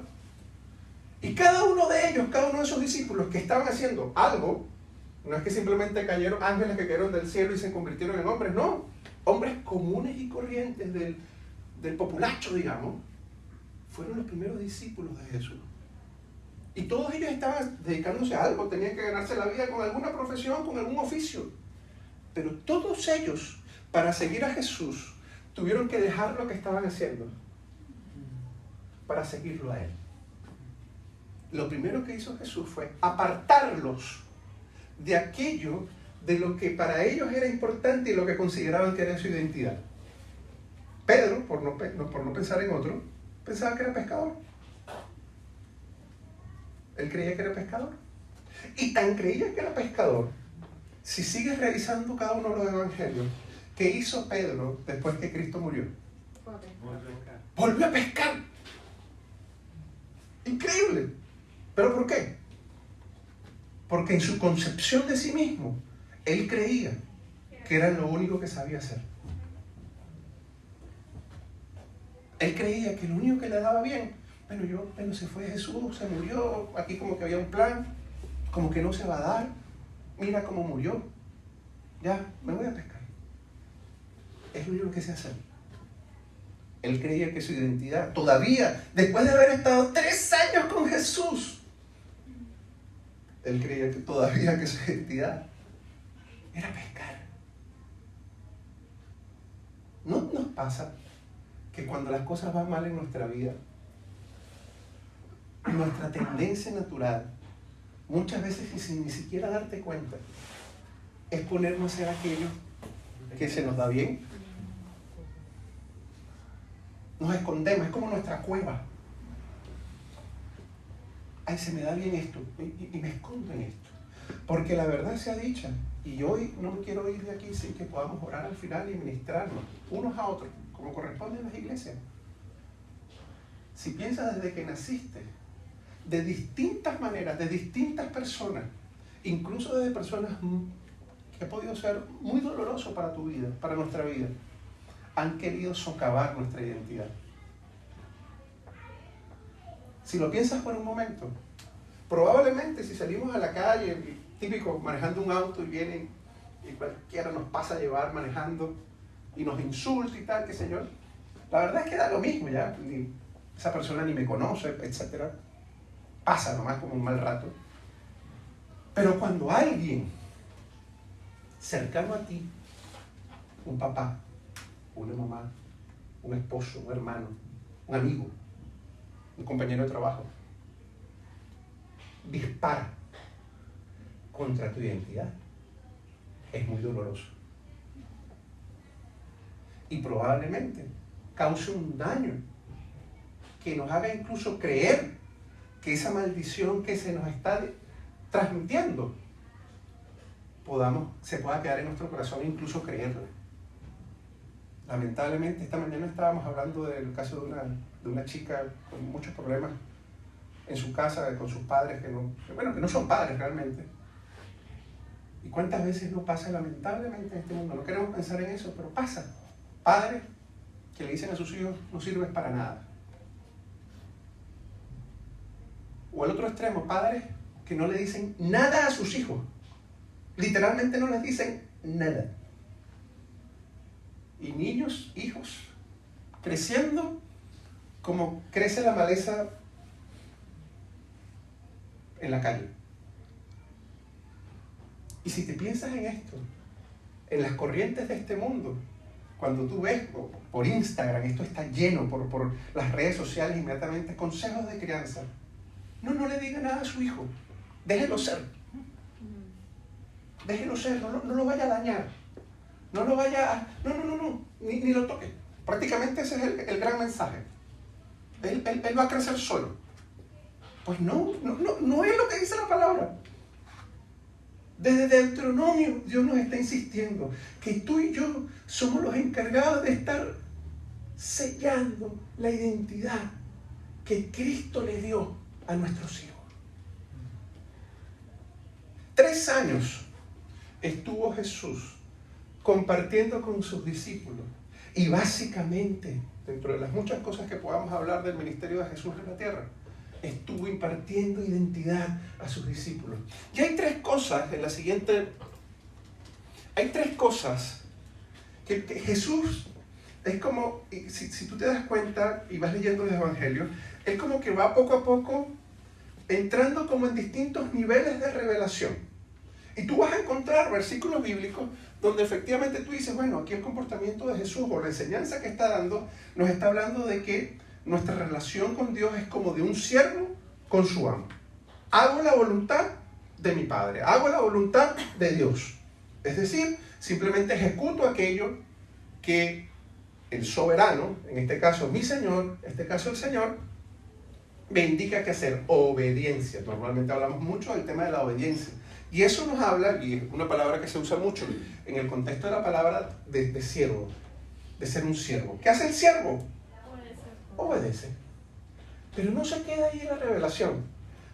Y cada uno de ellos, cada uno de esos discípulos que estaban haciendo algo, no es que simplemente cayeron ángeles que cayeron del cielo y se convirtieron en hombres, no. Hombres comunes y corrientes del populacho, digamos, fueron los primeros discípulos de Jesús. Y todos ellos estaban dedicándose a algo, tenían que ganarse la vida con alguna profesión, con algún oficio. Pero todos ellos, para seguir a Jesús, tuvieron que dejar lo que estaban haciendo para seguirlo a Él. Lo primero que hizo Jesús fue apartarlos de aquello de lo que para ellos era importante y lo que consideraban que era su identidad. Pedro, por no pensar en otro, pensaba que era pescador. Él creía que era pescador. Y tan creía que era pescador, si sigues revisando cada uno de los evangelios, ¿qué hizo Pedro después que Cristo murió? Volvió a pescar. Increíble. ¿Pero por qué? Porque en su concepción de sí mismo, él creía que era lo único que sabía hacer. Él creía que lo único que le daba bien, bueno, se fue Jesús, se murió, aquí como que había un plan, como que no se va a dar, mira cómo murió, ya, me voy a pescar. Es lo único que sé hacer. Él creía que su identidad, todavía, después de haber estado 3 años con Jesús, él creía que todavía que su identidad era pescar. ¿No nos pasa que cuando las cosas van mal en nuestra vida, nuestra tendencia natural, muchas veces y sin ni siquiera darte cuenta, es ponernos a hacer aquello que se nos da bien? Nos escondemos, es como nuestra cueva. Ay, se me da bien esto, y me escondo en esto. Porque la verdad sea dicha, y hoy no me quiero ir de aquí sin que podamos orar al final y ministrarnos unos a otros, como corresponde en las iglesias. Si piensas desde que naciste, de distintas maneras, de distintas personas, incluso desde personas que ha podido ser muy doloroso para tu vida, para nuestra vida, han querido socavar nuestra identidad. Si lo piensas por un momento, probablemente si salimos a la calle, típico, manejando un auto y vienen y cualquiera nos pasa a llevar manejando y nos insulta y tal, qué sé yo, la verdad es que da lo mismo ya, esa persona ni me conoce, etc. Pasa nomás como un mal rato. Pero cuando alguien cercano a ti, un papá, una mamá, un esposo, un hermano, un amigo, un compañero de trabajo, dispara contra tu identidad, es muy doloroso. Y probablemente cause un daño que nos haga incluso creer que esa maldición que se nos está transmitiendo se pueda quedar en nuestro corazón e incluso creerla. Lamentablemente, esta mañana estábamos hablando del caso de una chica con muchos problemas en su casa, con sus padres, que no son padres realmente. ¿Y cuántas veces no pasa lamentablemente en este mundo? No queremos pensar en eso, pero pasa. Padres que le dicen a sus hijos, no sirves para nada. O al otro extremo, padres que no le dicen nada a sus hijos. Literalmente no les dicen nada. Y niños, hijos, creciendo como crece la maleza en la calle. Y si te piensas en esto, en las corrientes de este mundo, cuando tú ves por Instagram, esto está lleno por las redes sociales inmediatamente, consejos de crianza. No le diga nada a su hijo, déjelo ser. Déjelo ser, no lo vaya a dañar. No lo vaya a... No, ni lo toque. Prácticamente ese es el gran mensaje. Él va a crecer solo. Pues no es lo que dice la palabra. Desde Deuteronomio, Dios nos está insistiendo que tú y yo somos los encargados de estar sellando la identidad que Cristo le dio a nuestros hijos. 3 años estuvo Jesús compartiendo con sus discípulos y básicamente, dentro de las muchas cosas que podamos hablar del ministerio de Jesús en la tierra, estuvo impartiendo identidad a sus discípulos. Y hay 3 cosas en la siguiente... Hay 3 cosas que Jesús es como, si tú te das cuenta y vas leyendo los evangelios, es como que va poco a poco entrando como en distintos niveles de revelación. Y tú vas a encontrar versículos bíblicos donde efectivamente tú dices, bueno, aquí el comportamiento de Jesús o la enseñanza que está dando nos está hablando de que nuestra relación con Dios es como de un siervo con su amo. Hago la voluntad de mi Padre, hago la voluntad de Dios. Es decir, simplemente ejecuto aquello que el soberano, en este caso mi Señor, en este caso el Señor, me indica que hacer. Obediencia. Normalmente hablamos mucho del tema de la obediencia. Y eso nos habla, y es una palabra que se usa mucho en el contexto de la palabra de siervo, de ser un siervo. ¿Qué hace el siervo? Obedece. Pero no se queda ahí en la revelación.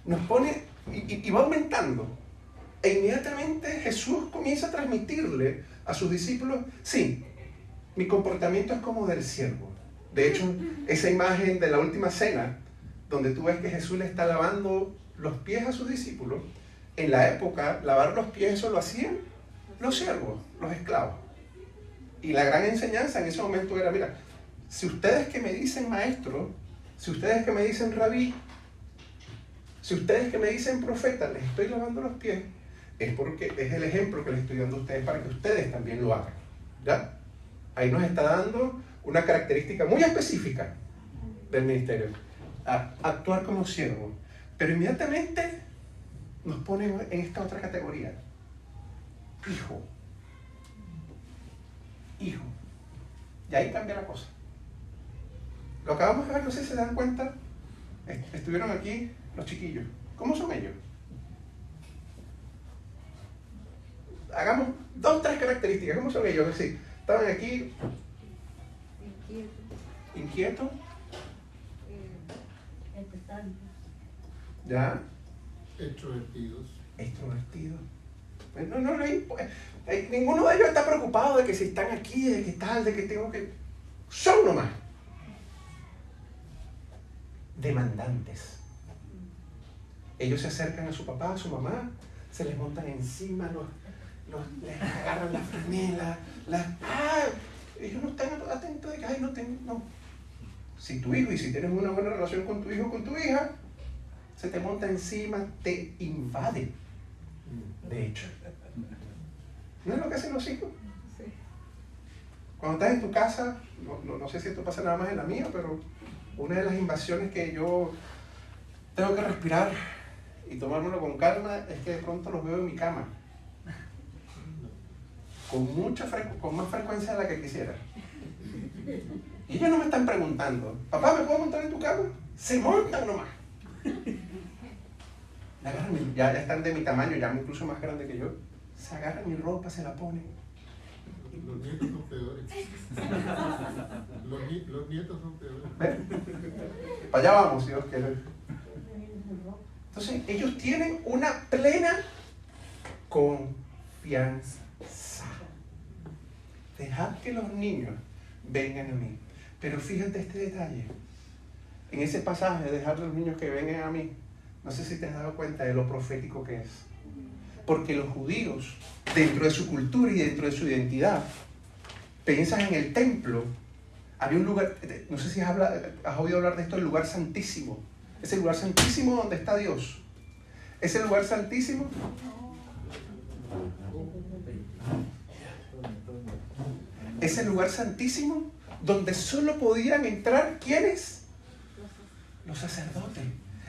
Nos pone, y va aumentando. E inmediatamente Jesús comienza a transmitirle a sus discípulos, sí, mi comportamiento es como del siervo. De hecho, esa imagen de la última cena, donde tú ves que Jesús le está lavando los pies a sus discípulos, en la época, lavar los pies eso lo hacían los siervos, los esclavos. Y la gran enseñanza en ese momento era, mira, si ustedes que me dicen maestro, si ustedes que me dicen rabí, si ustedes que me dicen profeta, les estoy lavando los pies, es porque es el ejemplo que les estoy dando a ustedes para que ustedes también lo hagan. ¿Ya? Ahí nos está dando una característica muy específica del ministerio. Actuar como siervo. Pero inmediatamente nos pone en esta otra categoría. Hijo. Hijo. Y ahí cambia la cosa. Lo acabamos de ver, no sé si se dan cuenta. Estuvieron aquí los chiquillos. ¿Cómo son ellos? Hagamos 2, 3 características. ¿Cómo son ellos? Sí, estaban aquí. Inquietos. ¿Ya? Extrovertidos. Ninguno de ellos está preocupado de que si están aquí, de que tal, de que tengo que... Son nomás demandantes. Ellos se acercan a su papá, a su mamá, se les montan encima, les agarran la franela, ellos no están atentos de que, ay, no. Si tu hijo, y si tienes una buena relación con tu hijo o con tu hija, se te monta encima, te invade. De hecho, ¿no es lo que hacen los hijos? Sí. Cuando estás en tu casa, no sé si esto pasa nada más en la mía, pero una de las invasiones que yo tengo que respirar y tomármelo con calma es que de pronto los veo en mi cama. Con más frecuencia de la que quisiera. Y ellos no me están preguntando, papá, ¿me puedo montar en tu cama? Se montan nomás. Ya están de mi tamaño, ya incluso más grande que yo. Se agarran mi ropa, se la ponen. Los nietos son peores. Los nietos son peores. ¿Ven? Para allá vamos, si Dios quiere. Entonces, ellos tienen una plena confianza. Dejad que los niños vengan a mí. Pero fíjate este detalle. En ese pasaje de dejar a los niños que vengan a mí, no sé si te has dado cuenta de lo profético que es. Porque los judíos, dentro de su cultura y dentro de su identidad, piensas en el templo, había un lugar, no sé si has oído hablar de esto, el lugar santísimo. Es el lugar santísimo donde está Dios. Es el lugar santísimo. Es el lugar santísimo donde solo podían entrar ¿quiénes? Los sacerdotes.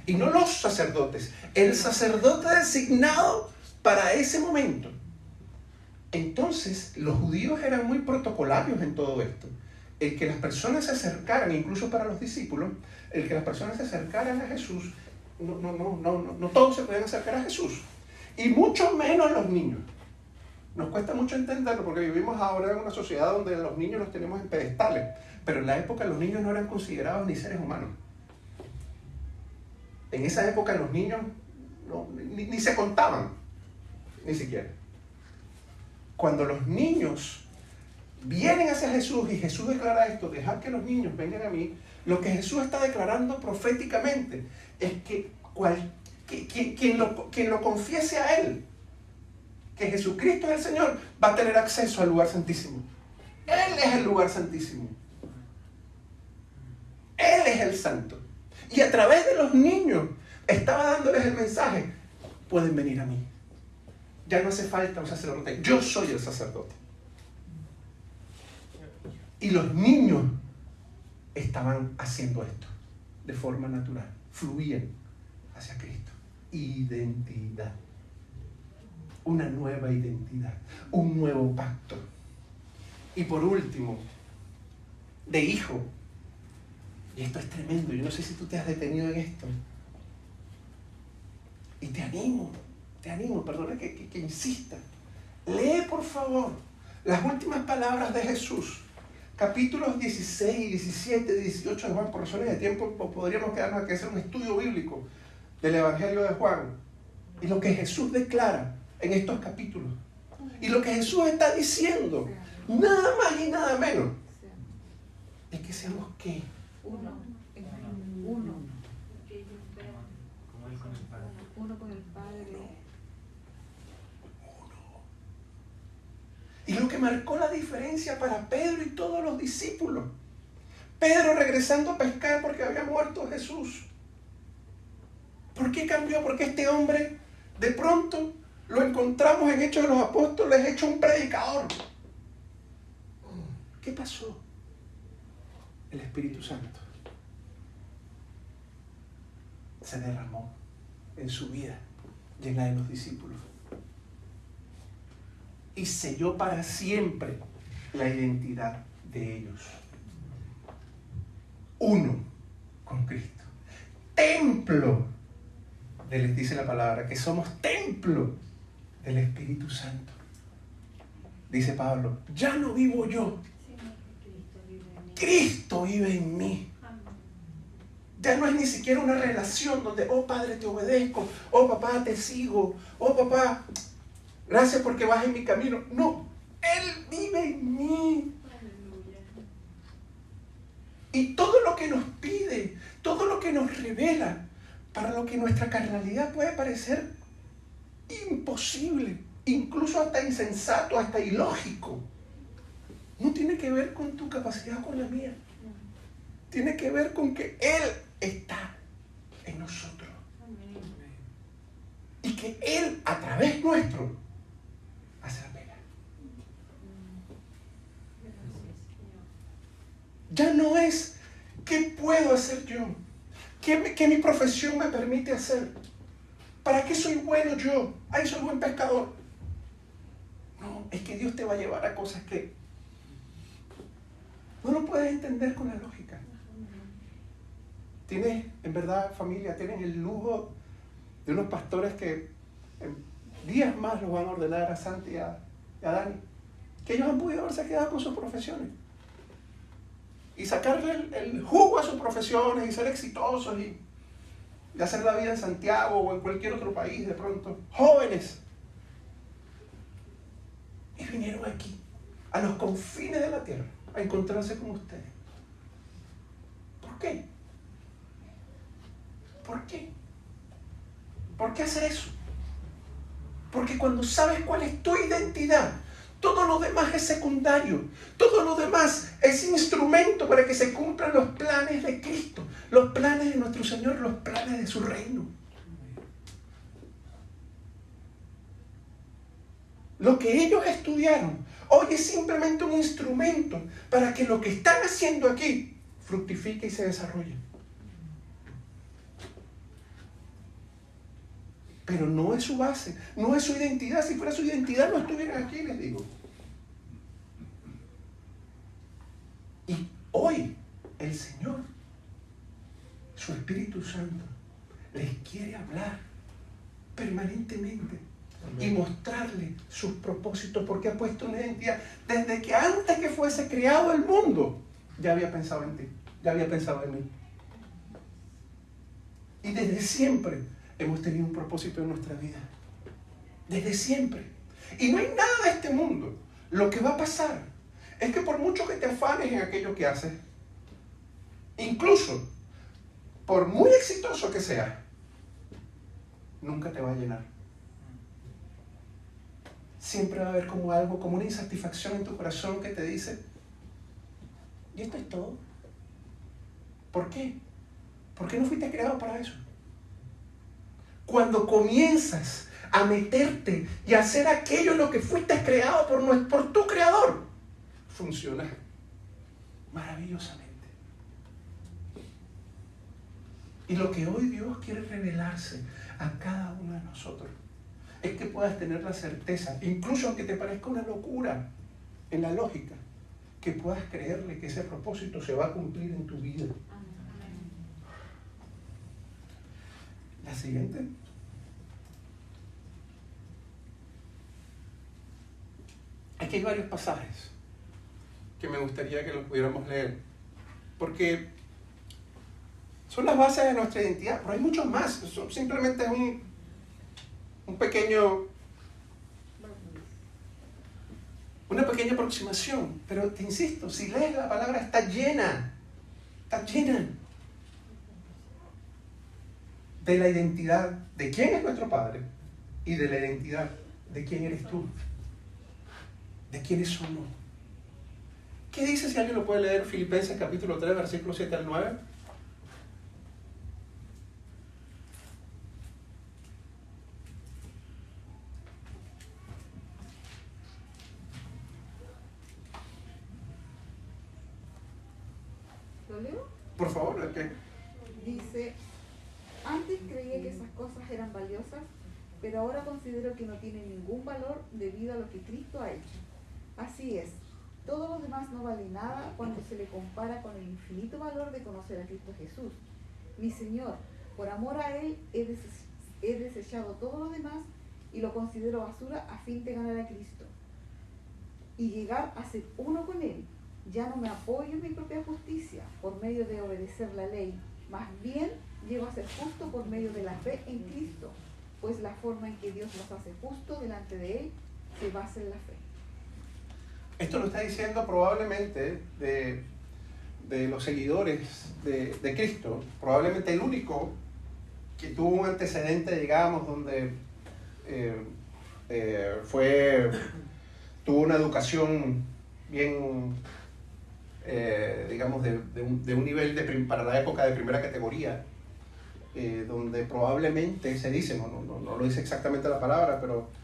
Y no los sacerdotes, el sacerdote designado para ese momento. Entonces, los judíos eran muy protocolarios en todo esto. El que las personas se acercaran, incluso para los discípulos, el que las personas se acercaran a Jesús, no todos se podían acercar a Jesús. Y mucho menos los niños. Nos cuesta mucho entenderlo porque vivimos ahora en una sociedad donde los niños los tenemos en pedestales, pero en la época los niños no eran considerados ni seres humanos. En esa época los niños ni se contaban, ni siquiera. Cuando los niños vienen hacia Jesús y Jesús declara esto, dejad que los niños vengan a mí, lo que Jesús está declarando proféticamente es que quien lo confiese a Él, que Jesucristo es el Señor, va a tener acceso al lugar santísimo. Él es el lugar santísimo. Él es el santo. Y a través de los niños estaba dándoles el mensaje: pueden venir a mí. Ya no hace falta un sacerdote. Yo soy el sacerdote. Y los niños estaban haciendo esto de forma natural. Fluían hacia Cristo. Identidad. Una nueva identidad. Un nuevo pacto. Y por último, de hijo. Y esto es tremendo. Yo no sé si tú te has detenido en esto. Y te animo, perdona que insista. Lee, por favor, las últimas palabras de Jesús. Capítulos 16, 17, 18 de Juan. Por razones de tiempo podríamos quedarnos aquí a hacer un estudio bíblico del Evangelio de Juan. Y lo que Jesús declara en estos capítulos. Y lo que Jesús está diciendo, nada más y nada menos, es que seamos ¿qué? Uno. Uno con el Padre. Y lo que marcó la diferencia para Pedro y todos los discípulos. Pedro regresando a pescar porque había muerto Jesús. ¿Por qué cambió? Porque este hombre de pronto lo encontramos en Hechos de los Apóstoles, hecho un predicador. ¿Qué pasó? El Espíritu Santo se derramó en su vida, llena de los discípulos, y selló para siempre la identidad de ellos. Uno con Cristo. Templo, les dice la palabra, que somos templo del Espíritu Santo. Dice Pablo, ya no vivo yo, Cristo vive en mí. Ya no es ni siquiera una relación donde, oh Padre, te obedezco, oh papá, te sigo, oh papá, gracias porque vas en mi camino. No, Él vive en mí. Y todo lo que nos pide, todo lo que nos revela, para lo que nuestra carnalidad puede parecer imposible, incluso hasta insensato, hasta ilógico, no tiene que ver con tu capacidad o con la mía. Tiene que ver con que Él está en nosotros. Y que Él, a través nuestro, hace la pena. Ya no es qué puedo hacer yo, qué mi profesión me permite hacer, para qué soy bueno yo, ay, soy buen pescador. No, es que Dios te va a llevar a cosas que no lo puedes entender con la lógica. Tienes, en verdad, familia, tienen el lujo de unos pastores que en días más los van a ordenar a Santi y a Dani, que ellos han podido haberse quedado con sus profesiones y sacarle el jugo a sus profesiones y ser exitosos y hacer la vida en Santiago o en cualquier otro país de pronto, jóvenes, y vinieron aquí a los confines de la tierra a encontrarse con ustedes. ¿Por qué? ¿Por qué? ¿Por qué hacer eso? Porque cuando sabes cuál es tu identidad, todo lo demás es secundario. Todo lo demás es instrumento para que se cumplan los planes de Cristo, los planes de nuestro Señor, los planes de su reino. Lo que ellos estudiaron hoy es simplemente un instrumento para que lo que están haciendo aquí fructifique y se desarrolle. Pero no es su base, no es su identidad. Si fuera su identidad, no estuvieran aquí, les digo. Y hoy el Señor, su Espíritu Santo, les quiere hablar permanentemente. y mostrarle sus propósitos, porque ha puesto una identidad. Desde que antes que fuese creado el mundo, ya había pensado en ti, ya había pensado en mí. Y desde siempre hemos tenido un propósito en nuestra vida. Desde siempre. Y no hay nada de este mundo. Lo que va a pasar es que por mucho que te afanes en aquello que haces, incluso por muy exitoso que seas, nunca te va a llenar. Siempre va a haber como algo, como una insatisfacción en tu corazón que te dice, ¿y esto es todo? ¿Por qué? ¿Por qué no fuiste creado para eso? Cuando comienzas a meterte y a hacer aquello en lo que fuiste creado por tu creador, funciona maravillosamente. Y lo que hoy Dios quiere revelarse a cada uno de nosotros es que puedas tener la certeza, incluso aunque te parezca una locura en la lógica, que puedas creerle que ese propósito se va a cumplir en tu vida. La siguiente. Aquí hay varios pasajes que me gustaría que los pudiéramos leer, porque son las bases de nuestra identidad, pero hay muchos más. Eso simplemente es una pequeña aproximación, pero te insisto, si lees la palabra está llena de la identidad de quién es nuestro Padre y de la identidad de quién eres tú, de quiénes somos. ¿Qué dice, si alguien lo puede leer, Filipenses capítulo 3, versículos 7 al 9? ¿Lo leo? Por favor, ¿de qué? Dice, antes creía que esas cosas eran valiosas, pero ahora considero que no tienen ningún valor debido a lo que Cristo ha hecho. Así es, todo lo demás no vale nada cuando se le compara con el infinito valor de conocer a Cristo Jesús, mi Señor. Por amor a Él he desechado todo lo demás y lo considero basura a fin de ganar a Cristo y llegar a ser uno con Él. Ya no me apoyo en mi propia justicia por medio de obedecer la ley, más bien llego a ser justo por medio de la fe en Cristo, pues la forma en que Dios nos hace justo delante de Él se basa en la fe. Esto lo está diciendo probablemente de los seguidores de Cristo, probablemente el único que tuvo un antecedente, digamos, donde tuvo una educación bien, digamos, de un nivel para la época de primera categoría, donde probablemente se dice, no lo dice exactamente la palabra, pero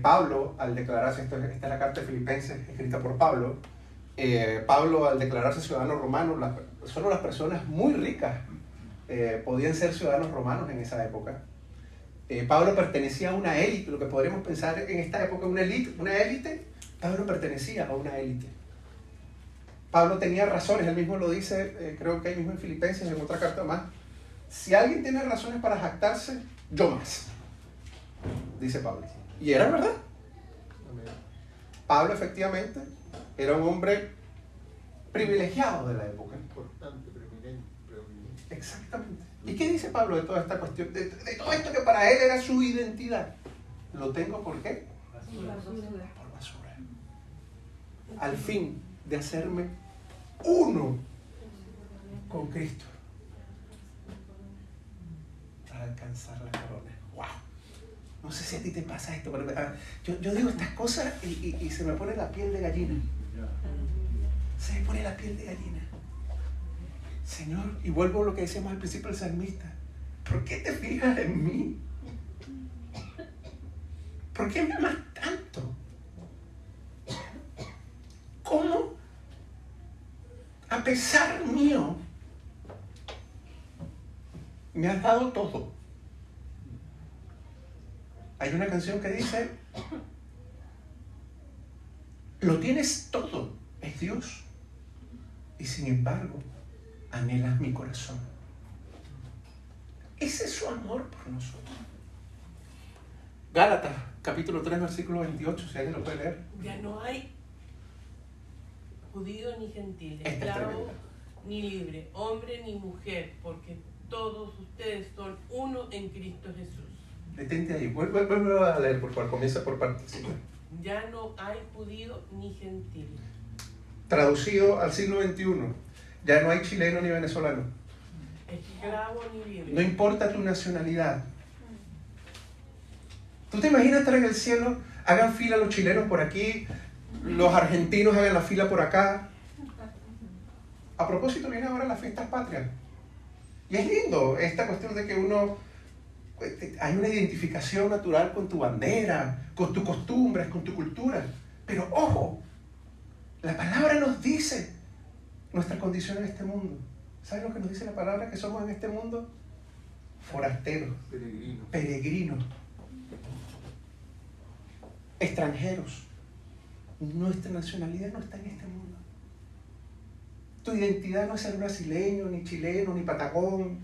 Pablo, al declararse, esta es la carta de Filipenses escrita por Pablo, Pablo al declararse ciudadano romano, solo las personas muy ricas podían ser ciudadanos romanos en esa época. Pablo pertenecía a una élite, lo que podríamos pensar en esta época, una élite. Pablo pertenecía a una élite. Pablo tenía razones, él mismo lo dice, creo que ahí mismo en Filipenses, en otra carta más. Si alguien tiene razones para jactarse, yo más, dice Pablo. Y era verdad. Pablo efectivamente era un hombre privilegiado de la época. Importante, preeminente. Exactamente. ¿Y qué dice Pablo de toda esta cuestión? De todo esto que para él era su identidad. ¿Lo tengo por qué? Por basura. Al fin de hacerme uno con Cristo para alcanzar la corona. ¡Wow! No sé si a ti te pasa esto, pero yo digo estas cosas y se me pone la piel de gallina. Se me pone la piel de gallina. Señor, y vuelvo a lo que decíamos al principio del salmista. ¿Por qué te fijas en mí? ¿Por qué me amas tanto? ¿Cómo, a pesar mío, me has dado todo? Hay una canción que dice, lo tienes todo, es Dios, y sin embargo, anhelas mi corazón. Ese es su amor por nosotros. Gálatas, capítulo 3, versículo 28, si alguien lo puede leer. Ya no hay judío ni gentil, Esta es esclavo tremenda. ni libre, hombre ni mujer, porque todos ustedes son uno en Cristo Jesús. Detente ahí, vuelve a leer, por favor, comienza por partes. Ya no hay judío ni gentil. Traducido al siglo XXI, ya no hay chileno ni venezolano. Esclavo ni libre. No importa tu nacionalidad. ¿Tú te imaginas estar en el cielo? Hagan fila los chilenos por aquí, los argentinos hagan la fila por acá. A propósito, vienen ahora las fiestas patrias. Y es lindo esta cuestión de que hay una identificación natural con tu bandera, con tus costumbres, con tu cultura. Pero ojo, la palabra nos dice nuestra condición en este mundo. ¿Sabes lo que nos dice la palabra que somos en este mundo? Forasteros, peregrinos, extranjeros. Nuestra nacionalidad no está en este mundo. Tu identidad no es ser brasileño, ni chileno, ni patagón.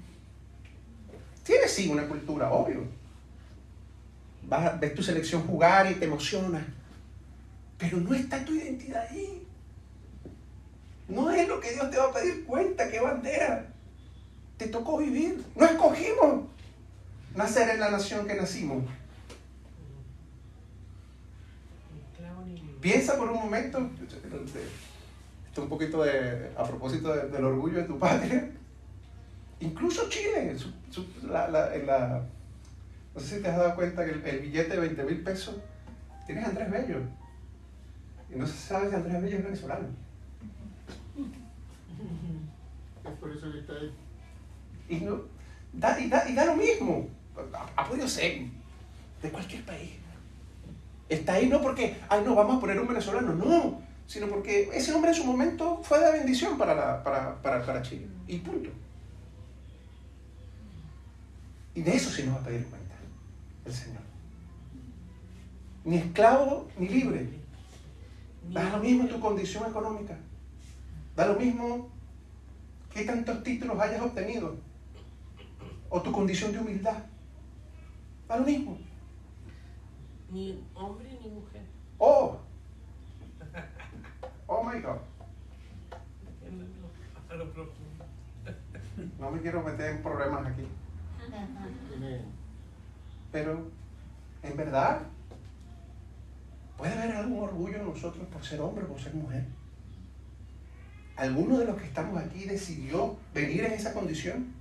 Tienes sí una cultura, obvio. Ves tu selección jugar y te emociona. Pero no está tu identidad ahí. No es lo que Dios te va a pedir cuenta, qué bandera. Te tocó vivir. No escogimos nacer en la nación que nacimos. Esclavo ni libre. Piensa por un momento, esto un poquito a propósito del orgullo de tu patria. Incluso Chile, no sé si te has dado cuenta que el billete de 20,000 pesos tienes a Andrés Bello. Y no se sabe si Andrés Bello es venezolano. Es por eso que está ahí. Y da lo mismo. Ha podido ser de cualquier país. Está ahí no porque, no, vamos a poner un venezolano, no, sino porque ese hombre en su momento fue de bendición para Chile. Y punto. Y de eso sí nos va a pedir cuenta el Señor. Ni esclavo ni libre. Da lo mismo tu condición económica. Da lo mismo qué tantos títulos hayas obtenido. O tu condición de humildad. Da lo mismo. Ni hombre ni mujer. Oh my God. A lo profundo. No me quiero meter en problemas aquí. Pero, en verdad, ¿puede haber algún orgullo en nosotros por ser hombre o por ser mujer? ¿Alguno de los que estamos aquí decidió venir en esa condición?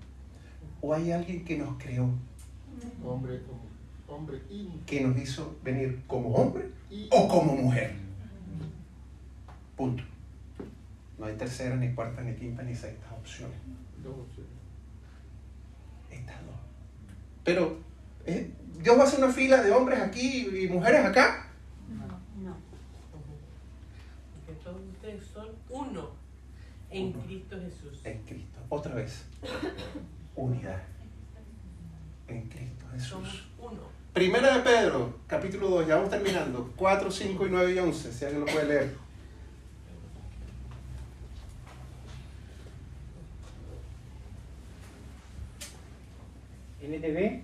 ¿O hay alguien que nos creó, Hombre y que nos hizo venir como hombre y o como mujer? Punto. No hay tercera, ni cuarta, ni quinta, ni sexta opciones. dos opciones. Estas dos. Pero, ¿Dios va a hacer una fila de hombres aquí y mujeres acá? No. Porque todos ustedes son uno en Cristo Jesús. En Cristo. Otra vez. Unidad. En Cristo Jesús. Somos uno. Primera de Pedro, capítulo 2, ya vamos terminando. 4, 5, 9 y 11, si alguien lo puede leer. NTV.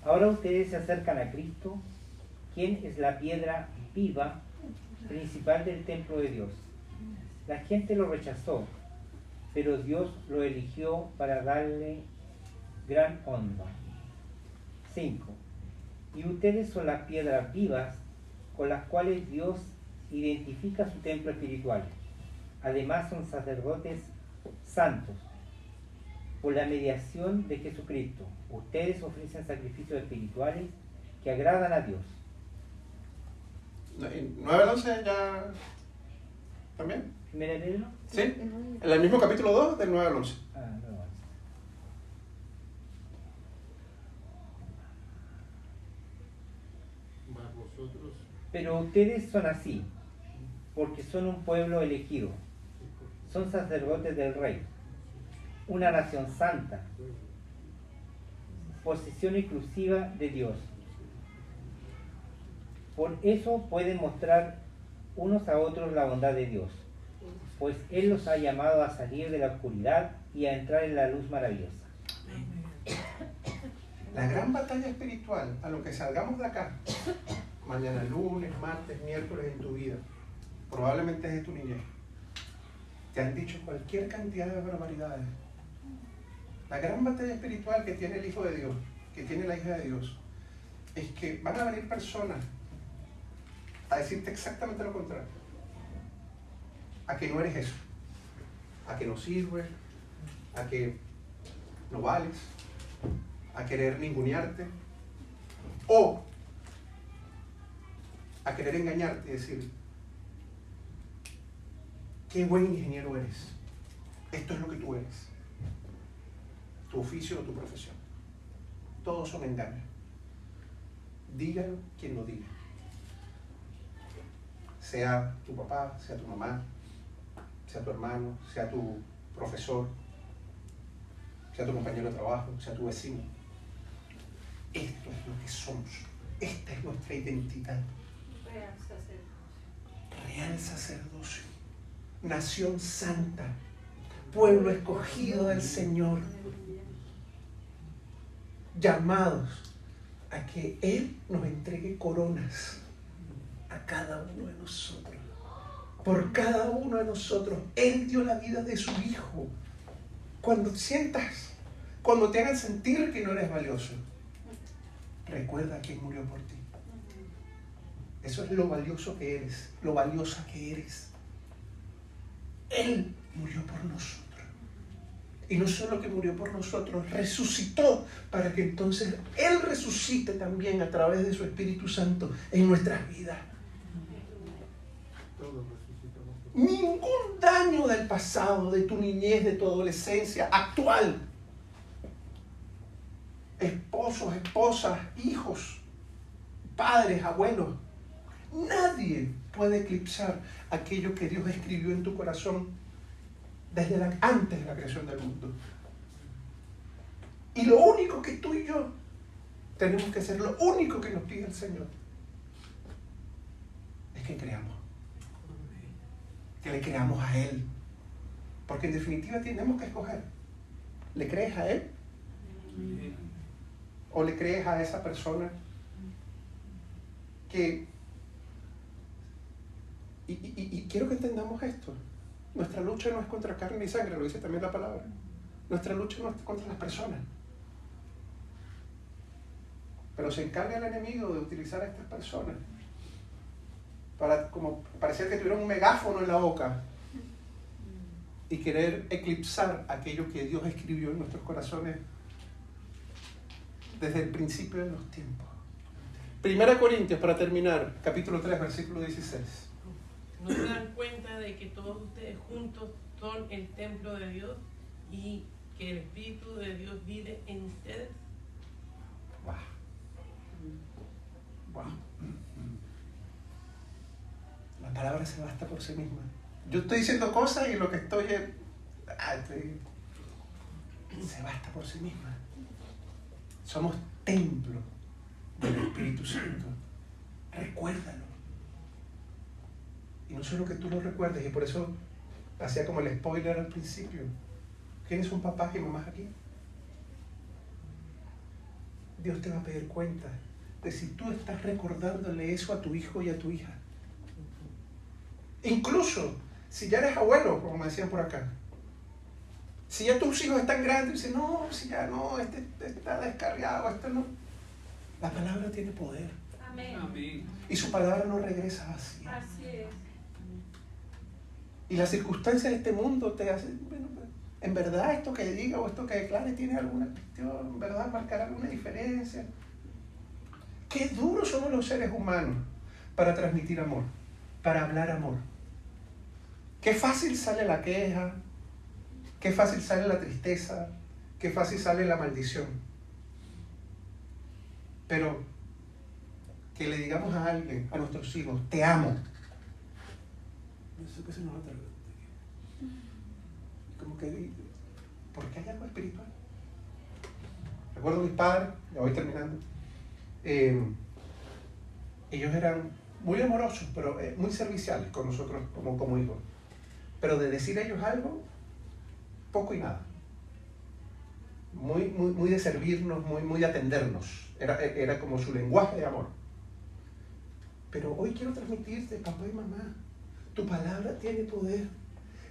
Ahora ustedes se acercan a Cristo, quien es la piedra viva principal del templo de Dios. La gente lo rechazó, pero Dios lo eligió para darle gran honra. 5. Y ustedes son las piedras vivas con las cuales Dios identifica su templo espiritual. Además son sacerdotes santos. Por la mediación de Jesucristo, ustedes ofrecen sacrificios espirituales que agradan a Dios. 9 al 11 ya... ¿También? ¿Primera de Pedro? ¿Sí? En el mismo capítulo 2, del 9 al 11. No. Más vosotros, Pero ustedes son así, porque son un pueblo elegido, son sacerdotes del Rey, una nación santa, posesión exclusiva de Dios. Por eso pueden mostrar unos a otros la bondad de Dios, pues Él los ha llamado a salir de la oscuridad y a entrar en la luz maravillosa. La gran batalla espiritual, a lo que salgamos de acá, mañana lunes, martes, miércoles en tu vida, probablemente es de tu niñez. Te han dicho cualquier cantidad de barbaridades. La gran batalla espiritual que tiene el Hijo de Dios, que tiene la hija de Dios, es que van a venir personas a decirte exactamente lo contrario. A que no eres eso. A que no sirves, a que no vales, a querer ningunearte, o a querer engañarte y decir, qué buen ingeniero eres, esto es lo que tú eres, tu oficio o tu profesión. Todos son engaños. Dígalo quien lo diga. Sea tu papá, sea tu mamá, sea tu hermano, sea tu profesor, sea tu compañero de trabajo, sea tu vecino. Esto es lo que somos. Esta es nuestra identidad. Real sacerdocio. Nación santa. Pueblo escogido del Señor. Llamados a que Él nos entregue coronas a cada uno de nosotros. Por cada uno de nosotros. Él dio la vida de su Hijo. Cuando te hagan sentir que no eres valioso, recuerda quién murió por ti. Eso es lo valioso que eres, lo valiosa que eres. Él murió por nosotros. Y no solo que murió por nosotros, resucitó para que entonces Él resucite también a través de su Espíritu Santo en nuestras vidas. Todos resucitamos. Ningún daño del pasado, de tu niñez, de tu adolescencia, actual. Esposos, esposas, hijos, padres, abuelos. Nadie puede eclipsar aquello que Dios escribió en tu corazón desde antes de la creación del mundo. Y lo único que tú y yo tenemos que hacer, lo único que nos pide el Señor, es que creamos. Que le creamos a Él. Porque en definitiva tenemos que escoger. ¿Le crees a Él? ¿O le crees a esa persona que... Y quiero que entendamos esto. Nuestra lucha no es contra carne y sangre, lo dice también la palabra. Nuestra lucha no es contra las personas. Pero se encarga el enemigo de utilizar a estas personas para como parecer que tuvieron un megáfono en la boca y querer eclipsar aquello que Dios escribió en nuestros corazones desde el principio de los tiempos. 1 Corintios, para terminar, capítulo 3, versículo 16. ¿No se dan cuenta de que todos ustedes juntos son el templo de Dios y que el Espíritu de Dios vive en ustedes? Wow. Wow. La palabra se basta por sí misma. Yo estoy diciendo cosas y lo que estoy es... se basta por sí misma. Somos templo del Espíritu Santo. Recuérdalo. Y no solo que tú lo recuerdes, y por eso hacía como el spoiler al principio. ¿Quiénes son papás y mamás aquí? Dios te va a pedir cuenta de si tú estás recordándole eso a tu hijo y a tu hija. Incluso si ya eres abuelo, como me decían por acá. Si ya tus hijos están grandes, dicen, no, si ya no, este está descarriado, esto no. La palabra tiene poder. Amén. Amén. Y su palabra no regresa vacía. Así es. Y las circunstancias de este mundo te hacen, bueno, en verdad esto que diga o esto que declare tiene alguna cuestión, en verdad marcará alguna diferencia. Qué duros somos los seres humanos para transmitir amor, para hablar amor. Qué fácil sale la queja, qué fácil sale la tristeza, qué fácil sale la maldición. Pero que le digamos a alguien, a nuestros hijos, te amo. Eso que se nos atreve. Como que, ¿por qué hay algo espiritual? Recuerdo a mis padres, ya voy terminando. Ellos eran muy amorosos, pero muy serviciales con nosotros como hijos. Pero de decir a ellos algo, poco y nada. muy de servirnos, muy de atendernos. Era como su lenguaje de amor. Pero hoy quiero transmitirte, papá y mamá, tu palabra tiene poder.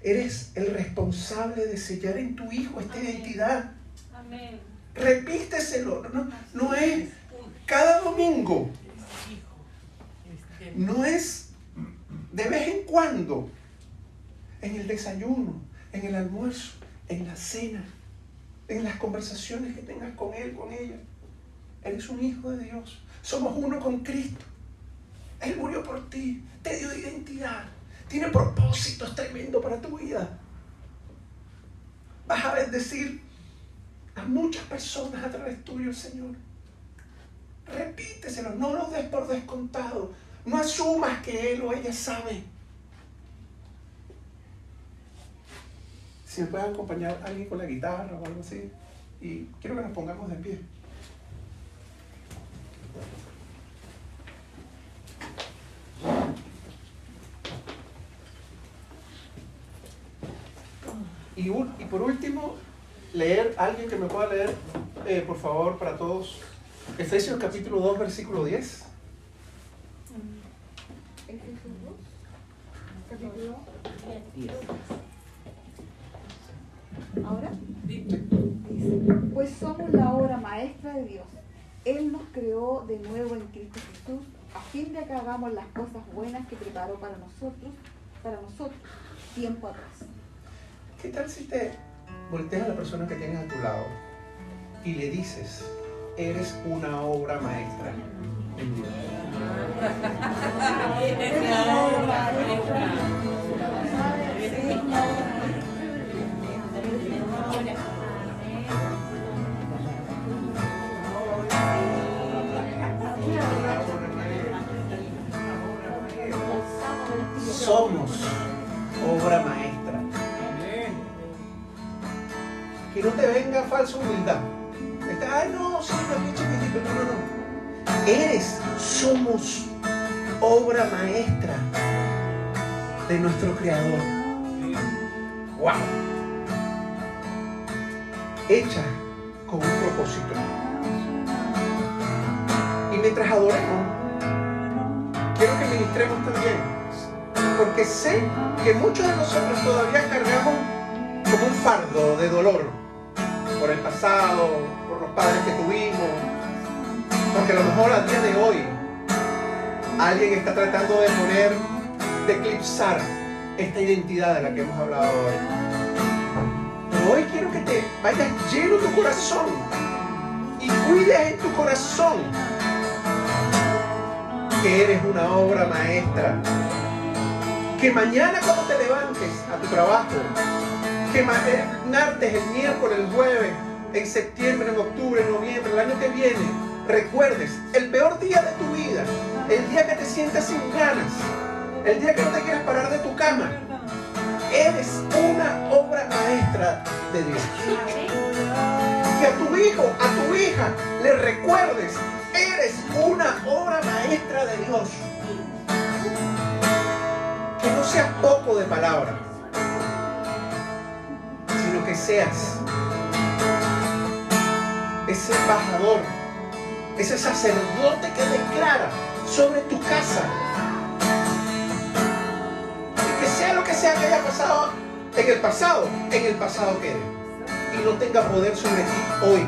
Eres el responsable de sellar en tu hijo esta identidad. Amén. Repíteselo. No es cada domingo. No es de vez en cuando. En el desayuno, en el almuerzo, en la cena, en las conversaciones que tengas con él, con ella. Eres un hijo de Dios. Somos uno con Cristo. Él murió por ti. Te dio identidad. Tiene propósitos tremendos para tu vida. Vas a bendecir a muchas personas a través tuyo, Señor. Repíteselo. No lo des por descontado. No asumas que él o ella sabe. Si me puede acompañar alguien con la guitarra o algo así. Y quiero que nos pongamos de pie. Y por último, leer, alguien que me pueda leer, por favor, para todos, Efesios capítulo 2, versículo 10. Efesios 2, capítulo 10. ¿Ahora? Dice, Dice, pues somos la obra maestra de Dios. Él nos creó de nuevo en Cristo Jesús a fin de que hagamos las cosas buenas que preparó para nosotros, tiempo atrás. ¿Qué tal si te volteas a la persona que tienes a tu lado y le dices, eres una obra maestra en Dios? Somos obra maestra. Que no te venga falsa humildad. Ay, no, sí, también chiquitito. No. Somos obra maestra de nuestro Creador. ¡Wow! Hecha con un propósito. Y mientras adoremos, quiero que ministremos también. Porque sé que muchos de nosotros todavía cargamos como un fardo de dolor por el pasado, por los padres que tuvimos, porque a lo mejor a día de hoy alguien está tratando de eclipsar esta identidad de la que hemos hablado hoy. Pero hoy quiero que te vayas lleno tu corazón y cuides en tu corazón que eres una obra maestra. Que mañana cuando te levantes a tu trabajo, que martes, el miércoles, el jueves, en septiembre, en octubre, en noviembre, el año que viene, recuerdes el peor día de tu vida, el día que te sientas sin ganas, el día que no te quieras parar de tu cama, eres una obra maestra de Dios. Que a tu hijo, a tu hija, le recuerdes, eres una obra maestra de Dios. Que no seas poco de palabra, sino que seas ese embajador, ese sacerdote que declara sobre tu casa. Y que sea lo que sea que haya pasado en el pasado quede. Y no tenga poder sobre ti hoy.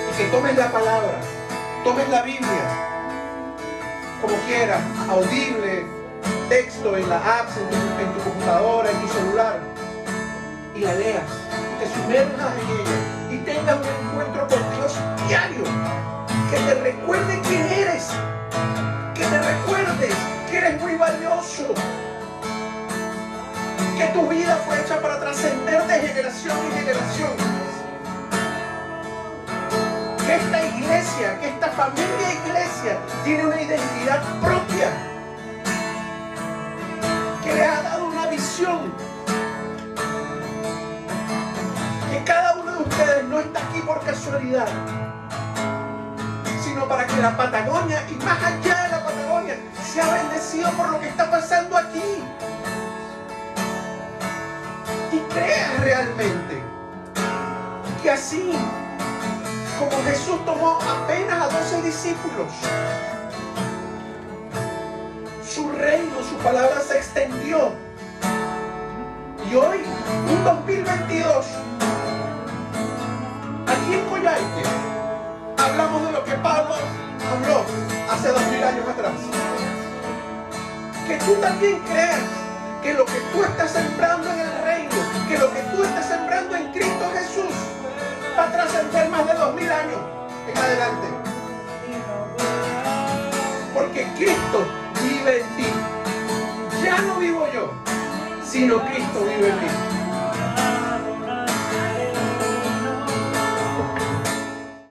Y que tomes la palabra, tomes la Biblia, como quieras, audible, texto en la app, en tu computadora, en tu celular, y la leas, te sumerjas en ella y tengas un encuentro con Dios diario, que te recuerde quién eres, que te recuerdes que eres muy valioso, que tu vida fue hecha para trascender de generación en generación, que esta iglesia, que esta familia iglesia tiene una identidad propia, que le ha dado una visión, que cada uno de ustedes no está aquí por casualidad, sino para que la Patagonia y más allá de la Patagonia sea bendecido por lo que está pasando aquí y creas realmente que así como Jesús tomó apenas a 12 discípulos, su reino, su palabra se extendió. Y hoy, un 2022, aquí en Coyhaique, hablamos de lo que Pablo habló hace 2000 años atrás. Que tú también creas que lo que tú estás sembrando en el reino, que lo que tú estás sembrando en Cristo Jesús, va a trascender más de 2000 años en adelante. Porque Cristo vive en ti. Ya no vivo yo, sino Cristo vive en mí.